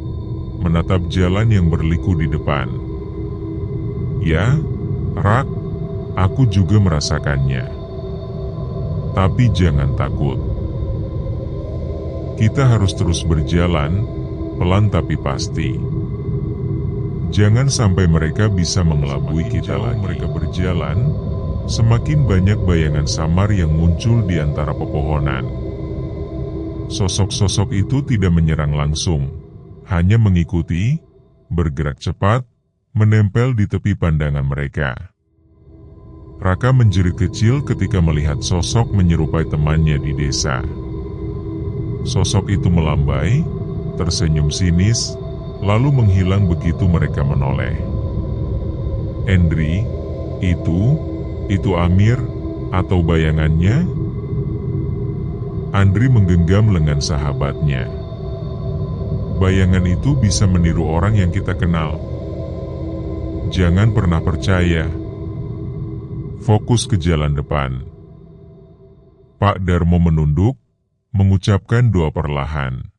menatap jalan yang berliku di depan. Ya, Rak, aku juga merasakannya. Tapi jangan takut. Kita harus terus berjalan, pelan tapi pasti. Jangan sampai mereka bisa mengelabui kita lagi. Mereka berjalan, semakin banyak bayangan samar yang muncul di antara pepohonan. Sosok-sosok itu tidak menyerang langsung, hanya mengikuti, bergerak cepat, menempel di tepi pandangan mereka. Raka menjerit kecil ketika melihat sosok menyerupai temannya di desa. Sosok itu melambai, tersenyum sinis, lalu menghilang begitu mereka menoleh. Andri, itu Amir, atau bayangannya? Andri menggenggam lengan sahabatnya. Bayangan itu bisa meniru orang yang kita kenal. Jangan pernah percaya. Fokus ke jalan depan. Pak Darmo menunduk, mengucapkan doa perlahan.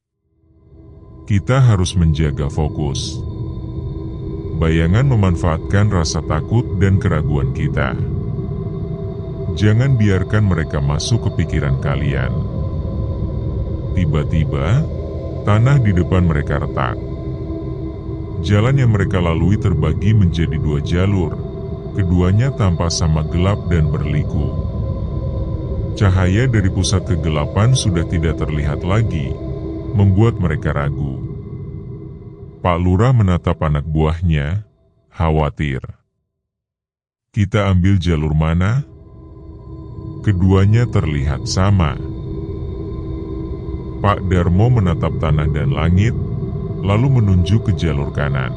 Kita harus menjaga fokus. Bayangan memanfaatkan rasa takut dan keraguan kita. Jangan biarkan mereka masuk ke pikiran kalian. Tiba-tiba, tanah di depan mereka retak. Jalan yang mereka lalui terbagi menjadi 2 jalur. Keduanya tampak sama gelap dan berliku. Cahaya dari pusat kegelapan sudah tidak terlihat lagi, membuat mereka ragu. Pak Lurah menatap anak buahnya, khawatir. Kita ambil jalur mana? Keduanya terlihat sama. Pak Darmo menatap tanah dan langit, lalu menunjuk ke jalur kanan.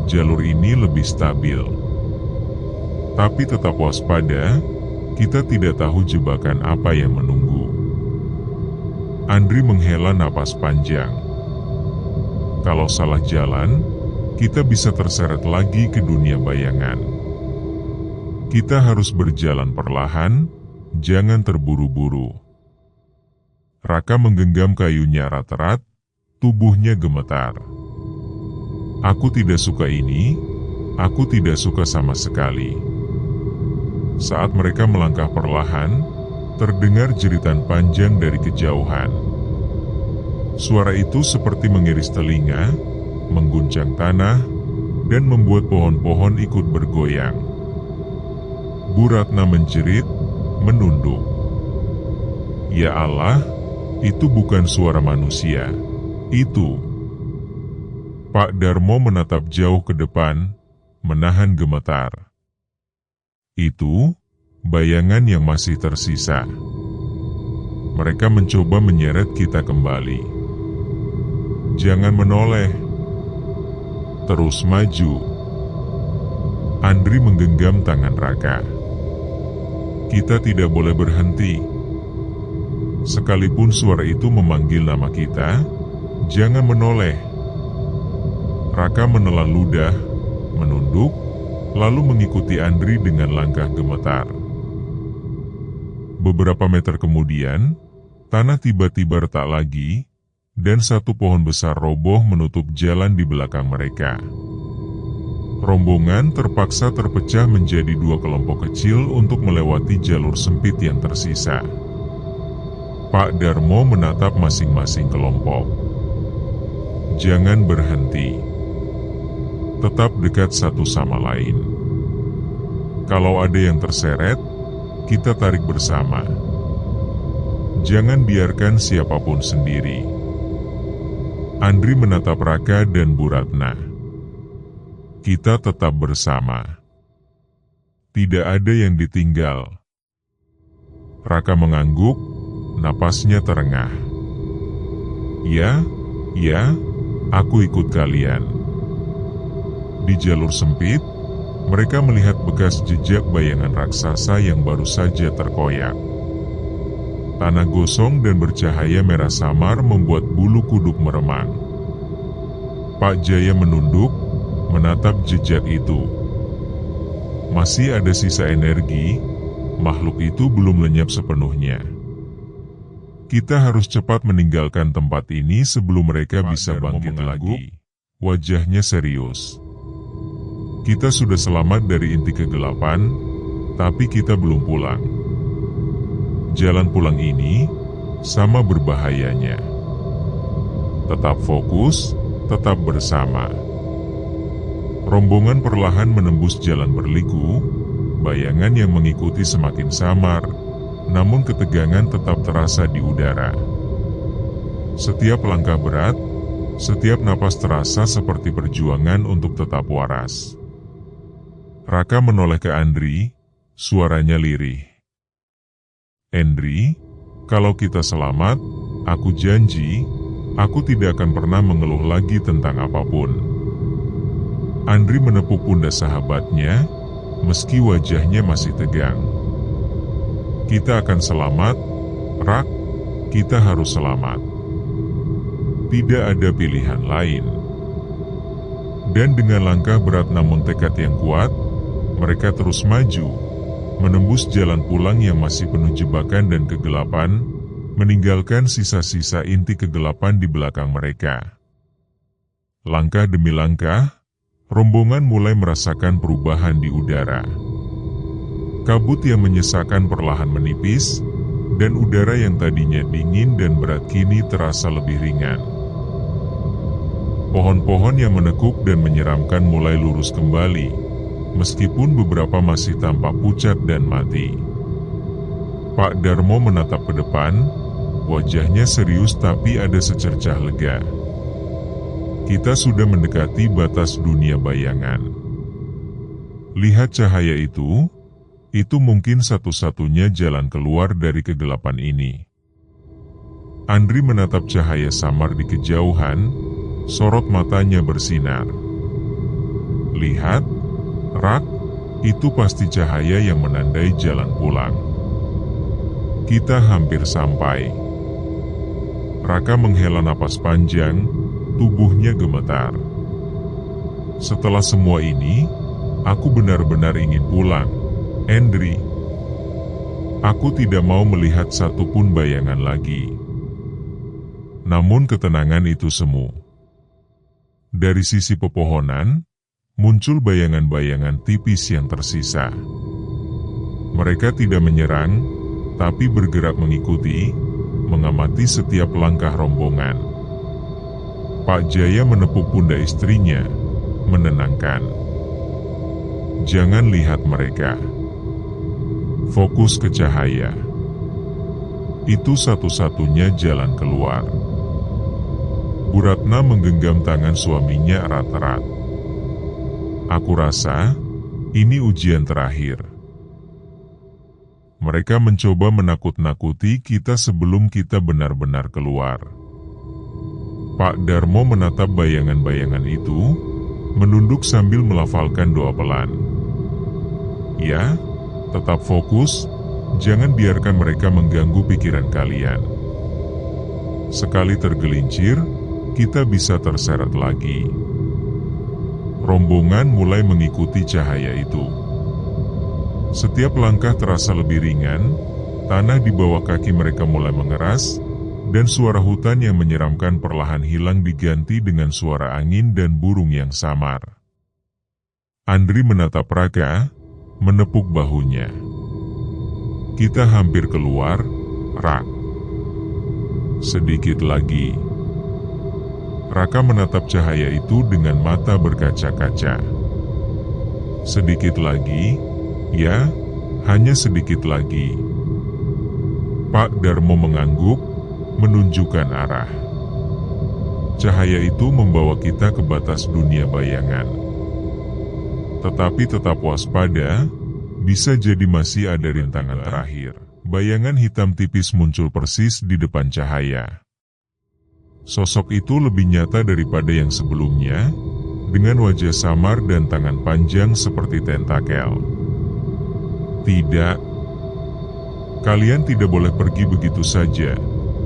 Jalur ini lebih stabil. Tapi tetap waspada, kita tidak tahu jebakan apa yang menunggu. Andri menghela napas panjang. Kalau salah jalan, kita bisa terseret lagi ke dunia bayangan. Kita harus berjalan perlahan, jangan terburu-buru. Raka menggenggam kayunya erat-erat, tubuhnya gemetar. Aku tidak suka ini, aku tidak suka sama sekali. Saat mereka melangkah perlahan, terdengar jeritan panjang dari kejauhan. Suara itu seperti mengiris telinga, mengguncang tanah, dan membuat pohon-pohon ikut bergoyang. Bu Ratna menjerit, menunduk. Ya Allah, itu bukan suara manusia, itu. Pak Darmo menatap jauh ke depan, menahan gemetar. Itu bayangan yang masih tersisa. Mereka mencoba menyeret kita kembali. Jangan menoleh. Terus maju. Andri menggenggam tangan Raka. Kita tidak boleh berhenti. Sekalipun suara itu memanggil nama kita, jangan menoleh. Raka menelan ludah, menunduk, lalu mengikuti Andri dengan langkah gemetar. Beberapa meter kemudian, tanah tiba-tiba retak lagi, dan satu pohon besar roboh menutup jalan di belakang mereka. Rombongan terpaksa terpecah menjadi 2 kelompok kecil untuk melewati jalur sempit yang tersisa. Pak Darmo menatap masing-masing kelompok. Jangan berhenti. Tetap dekat satu sama lain. Kalau ada yang terseret, kita tarik bersama. Jangan biarkan siapapun sendiri. Andri menatap Raka dan Bu Ratna. Kita tetap bersama. Tidak ada yang ditinggal. Raka mengangguk, napasnya terengah. Ya, aku ikut kalian. Di jalur sempit, mereka melihat bekas jejak bayangan raksasa yang baru saja terkoyak. Tanah gosong dan bercahaya merah samar membuat bulu kuduk meremang. Pak Jaya menunduk, menatap jejak itu. Masih ada sisa energi, makhluk itu belum lenyap sepenuhnya. Kita harus cepat meninggalkan tempat ini sebelum mereka bisa bangkit lagi. Wajahnya serius. Kita sudah selamat dari inti kegelapan, tapi kita belum pulang. Jalan pulang ini sama berbahayanya. Tetap fokus, tetap bersama. Rombongan perlahan menembus jalan berliku, bayangan yang mengikuti semakin samar, namun ketegangan tetap terasa di udara. Setiap langkah berat, setiap napas terasa seperti perjuangan untuk tetap waras. Raka menoleh ke Andri, suaranya lirih. Andri, kalau kita selamat, aku janji, aku tidak akan pernah mengeluh lagi tentang apapun. Andri menepuk pundak sahabatnya, meski wajahnya masih tegang. Kita akan selamat, Rak, kita harus selamat. Tidak ada pilihan lain. Dan dengan langkah berat namun tekad yang kuat, mereka terus maju, menembus jalan pulang yang masih penuh jebakan dan kegelapan, meninggalkan sisa-sisa inti kegelapan di belakang mereka. Langkah demi langkah, rombongan mulai merasakan perubahan di udara. Kabut yang menyesakan perlahan menipis, dan udara yang tadinya dingin dan berat kini terasa lebih ringan. Pohon-pohon yang menekuk dan menyeramkan mulai lurus kembali, meskipun beberapa masih tampak pucat dan mati. Pak Darmo menatap ke depan, wajahnya serius tapi ada secercah lega. Kita sudah mendekati batas dunia bayangan. Lihat cahaya itu mungkin satu-satunya jalan keluar dari kegelapan ini. Andri menatap cahaya samar di kejauhan, sorot matanya bersinar. Lihat, Rak, itu pasti cahaya yang menandai jalan pulang. Kita hampir sampai. Raka menghela napas panjang, tubuhnya gemetar. Setelah semua ini, aku benar-benar ingin pulang, Andri. Aku tidak mau melihat satupun bayangan lagi. Namun ketenangan itu semu. Dari sisi pepohonan, muncul bayangan-bayangan tipis yang tersisa. Mereka tidak menyerang, tapi bergerak mengikuti, mengamati setiap langkah rombongan. Pak Jaya menepuk pundak istrinya, menenangkan. Jangan lihat mereka. Fokus ke cahaya. Itu satu-satunya jalan keluar. Bu Ratna menggenggam tangan suaminya erat-erat. Aku rasa, ini ujian terakhir. Mereka mencoba menakut-nakuti kita sebelum kita benar-benar keluar. Pak Darmo menatap bayangan-bayangan itu, menunduk sambil melafalkan doa pelan. Ya, tetap fokus, jangan biarkan mereka mengganggu pikiran kalian. Sekali tergelincir, kita bisa terseret lagi. Rombongan mulai mengikuti cahaya itu. Setiap langkah terasa lebih ringan, tanah di bawah kaki mereka mulai mengeras, dan suara hutan yang menyeramkan perlahan hilang diganti dengan suara angin dan burung yang samar. Andri menatap Raka, menepuk bahunya. Kita hampir keluar, Rak. Sedikit lagi. Raka menatap cahaya itu dengan mata berkaca-kaca. Sedikit lagi, ya, Hanya sedikit lagi. Pak Darmo mengangguk, menunjukkan arah. Cahaya itu membawa kita ke batas dunia bayangan. Tetapi tetap waspada, bisa jadi masih ada rintangan terakhir. Bayangan hitam tipis muncul persis di depan cahaya. Sosok itu lebih nyata daripada yang sebelumnya, dengan wajah samar dan tangan panjang seperti tentakel. Tidak, kalian tidak boleh pergi begitu saja.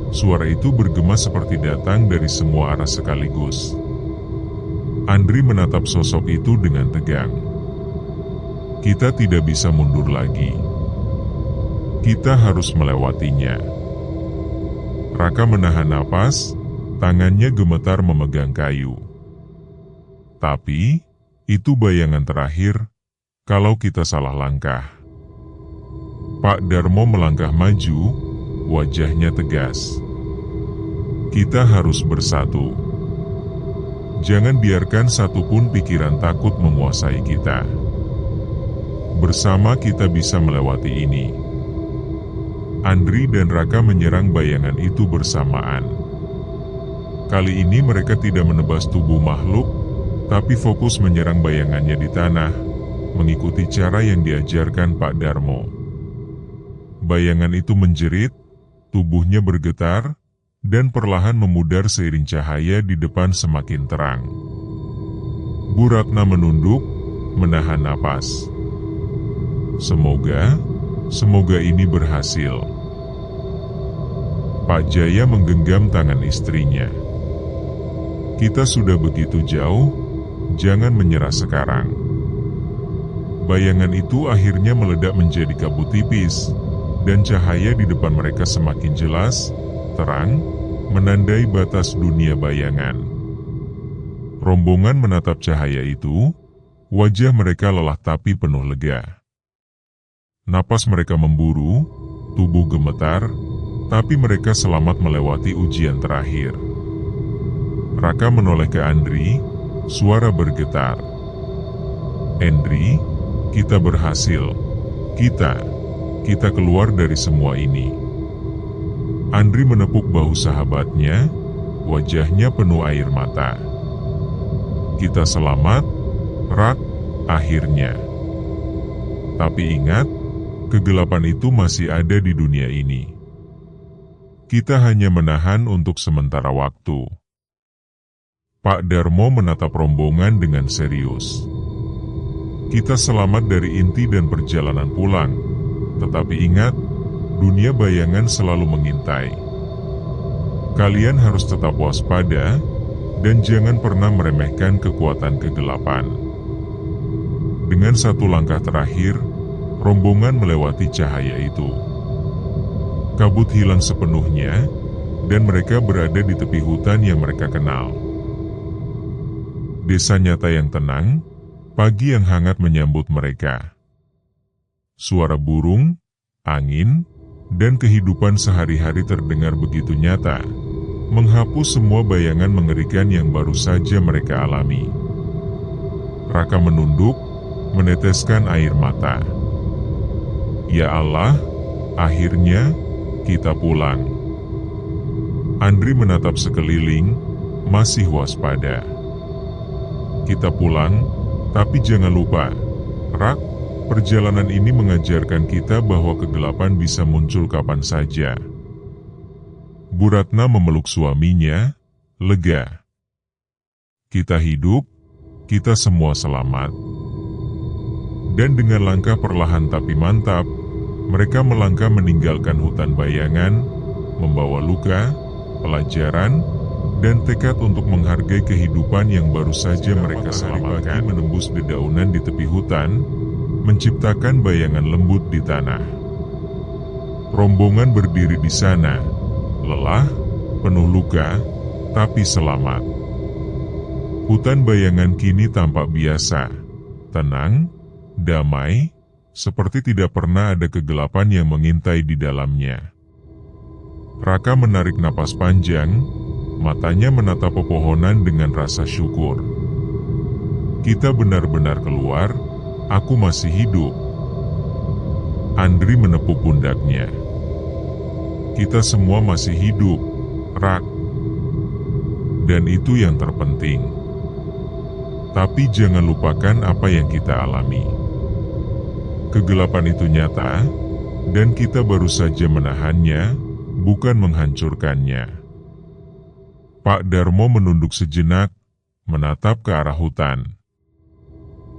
Suara itu bergema seperti datang dari semua arah sekaligus. Andri menatap sosok itu dengan tegang. Kita tidak bisa mundur lagi. Kita harus melewatinya. Raka menahan napas, tangannya gemetar memegang kayu. Tapi, itu bayangan terakhir, kalau kita salah langkah. Pak Darmo melangkah maju, wajahnya tegas. Kita harus bersatu. Jangan biarkan satupun pikiran takut menguasai kita. Bersama kita bisa melewati ini. Andri dan Raka menyerang bayangan itu bersamaan. Kali ini mereka tidak menebas tubuh makhluk, tapi fokus menyerang bayangannya di tanah, mengikuti cara yang diajarkan Pak Darmo. Bayangan itu menjerit, tubuhnya bergetar, dan perlahan memudar seiring cahaya di depan semakin terang. Bu Ratna menunduk, menahan napas. Semoga ini berhasil. Pak Jaya menggenggam tangan istrinya. Kita sudah begitu jauh, jangan menyerah sekarang. Bayangan itu akhirnya meledak menjadi kabut tipis, dan cahaya di depan mereka semakin jelas, terang, menandai batas dunia bayangan. Rombongan menatap cahaya itu, wajah mereka lelah tapi penuh lega. Napas mereka memburu, tubuh gemetar, tapi mereka selamat melewati ujian terakhir. Raka menoleh ke Andri, suara bergetar. Andri, kita berhasil. Kita keluar dari semua ini. Andri menepuk bahu sahabatnya, wajahnya penuh air mata. Kita selamat, Rak, akhirnya. Tapi ingat, kegelapan itu masih ada di dunia ini. Kita hanya menahan untuk sementara waktu. Pak Darmo menatap rombongan dengan serius. Kita selamat dari inti dan perjalanan pulang. Tetapi ingat, dunia bayangan selalu mengintai. Kalian harus tetap waspada, dan jangan pernah meremehkan kekuatan kegelapan. Dengan satu langkah terakhir, rombongan melewati cahaya itu. Kabut hilang sepenuhnya, dan mereka berada di tepi hutan yang mereka kenal. Desa nyata yang tenang, pagi yang hangat menyambut mereka. Suara burung, angin, dan kehidupan sehari-hari terdengar begitu nyata, menghapus semua bayangan mengerikan yang baru saja mereka alami. Raka menunduk, meneteskan air mata. Ya Allah, akhirnya kita pulang. Andri menatap sekeliling, masih waspada. Kita pulang, tapi jangan lupa, Rak, perjalanan ini mengajarkan kita bahwa kegelapan bisa muncul kapan saja. Bu Ratna memeluk suaminya, lega. Kita hidup, kita semua selamat. Dan dengan langkah perlahan tapi mantap, mereka melangkah meninggalkan hutan bayangan, membawa luka, pelajaran, dan tekad untuk menghargai kehidupan yang baru saja mereka selamatkan. Menembus dedaunan di tepi hutan, menciptakan bayangan lembut di tanah. Rombongan berdiri di sana, lelah, penuh luka, tapi selamat. Hutan bayangan kini tampak biasa, tenang, damai, seperti tidak pernah ada kegelapan yang mengintai di dalamnya. Raka menarik napas panjang, matanya menatap pepohonan dengan rasa syukur. Kita benar-benar keluar, aku masih hidup. Andri menepuk pundaknya. Kita semua masih hidup, Rak. Dan itu yang terpenting. Tapi jangan lupakan apa yang kita alami. Kegelapan itu nyata, dan kita baru saja menahannya, bukan menghancurkannya. Pak Darmo menunduk sejenak, menatap ke arah hutan.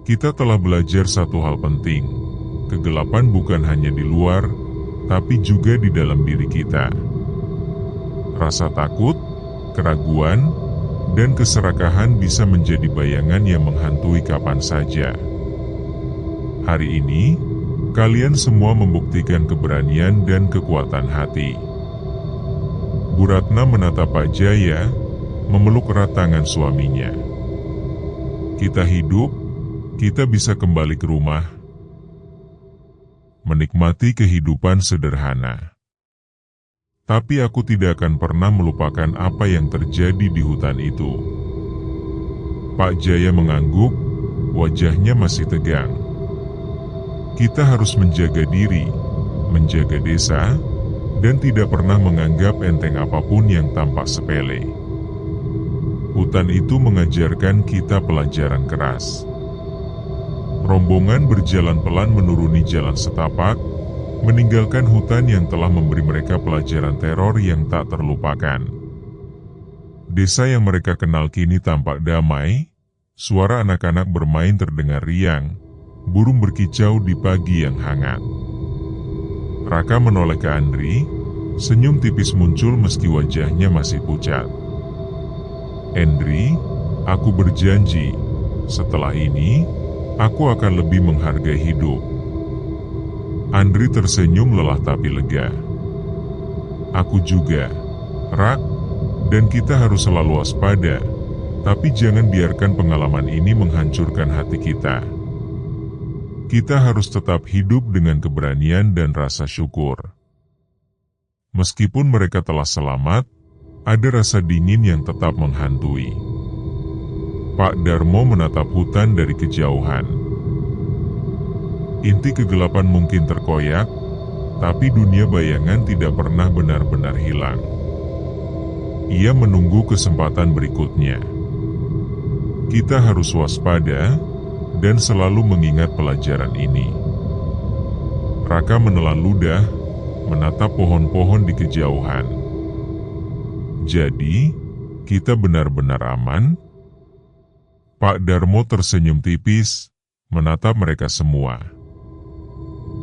Kita telah belajar satu hal penting. Kegelapan bukan hanya di luar, tapi juga di dalam diri kita. Rasa takut, keraguan, dan keserakahan bisa menjadi bayangan yang menghantui kapan saja. Hari ini, kalian semua membuktikan keberanian dan kekuatan hati. Bu Ratna menatap Pak Jaya, memeluk erat tangan suaminya. Kita hidup, kita bisa kembali ke rumah, menikmati kehidupan sederhana. Tapi aku tidak akan pernah melupakan apa yang terjadi di hutan itu. Pak Jaya mengangguk, wajahnya masih tegang. Kita harus menjaga diri, menjaga desa, dan tidak pernah menganggap enteng apapun yang tampak sepele. Hutan itu mengajarkan kita pelajaran keras. Rombongan berjalan pelan menuruni jalan setapak, meninggalkan hutan yang telah memberi mereka pelajaran teror yang tak terlupakan. Desa yang mereka kenal kini tampak damai, suara anak-anak bermain terdengar riang, burung berkicau di pagi yang hangat. Raka menoleh ke Andri, senyum tipis muncul meski wajahnya masih pucat. Andri, aku berjanji, setelah ini, aku akan lebih menghargai hidup. Andri tersenyum lelah tapi lega. Aku juga, Rak, dan kita harus selalu waspada, tapi jangan biarkan pengalaman ini menghancurkan hati kita. Kita harus tetap hidup dengan keberanian dan rasa syukur. Meskipun mereka telah selamat, ada rasa dingin yang tetap menghantui. Pak Darmo menatap hutan dari kejauhan. Inti kegelapan mungkin terkoyak, tapi dunia bayangan tidak pernah benar-benar hilang. Ia menunggu kesempatan berikutnya. Kita harus waspada dan selalu mengingat pelajaran ini. Raka menelan ludah, menatap pohon-pohon di kejauhan. Jadi, kita benar-benar aman? Pak Darmo tersenyum tipis, menatap mereka semua.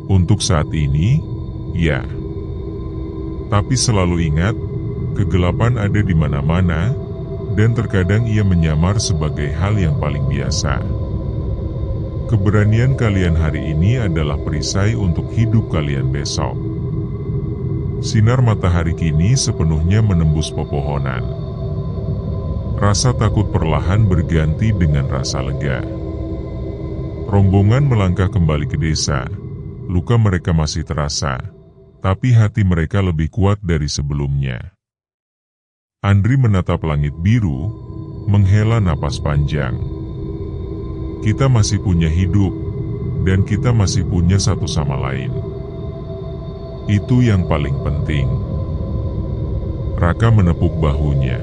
Untuk saat ini, ya. Tapi selalu ingat, kegelapan ada di mana-mana, dan terkadang ia menyamar sebagai hal yang paling biasa. Keberanian kalian hari ini adalah perisai untuk hidup kalian besok. Sinar matahari kini sepenuhnya menembus pepohonan. Rasa takut perlahan berganti dengan rasa lega. Rombongan melangkah kembali ke desa. Luka mereka masih terasa, tapi hati mereka lebih kuat dari sebelumnya. Andri menatap langit biru, menghela napas panjang. Kita masih punya hidup, dan kita masih punya satu sama lain. Itu yang paling penting. Raka menepuk bahunya.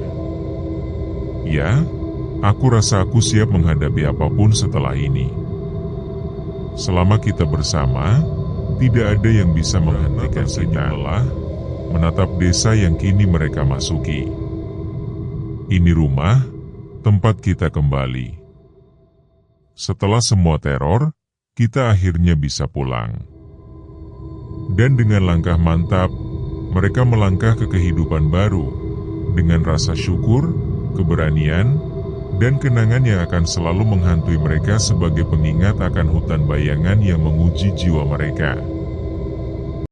Ya, aku rasa aku siap menghadapi apapun setelah ini. Selama kita bersama, tidak ada yang bisa menghentikan kita. Lelah menatap desa yang kini mereka masuki. Ini rumah, tempat kita kembali. Setelah semua teror, kita akhirnya bisa pulang. Dan dengan langkah mantap, mereka melangkah ke kehidupan baru, dengan rasa syukur, keberanian, dan kenangan yang akan selalu menghantui mereka sebagai pengingat akan hutan bayangan yang menguji jiwa mereka.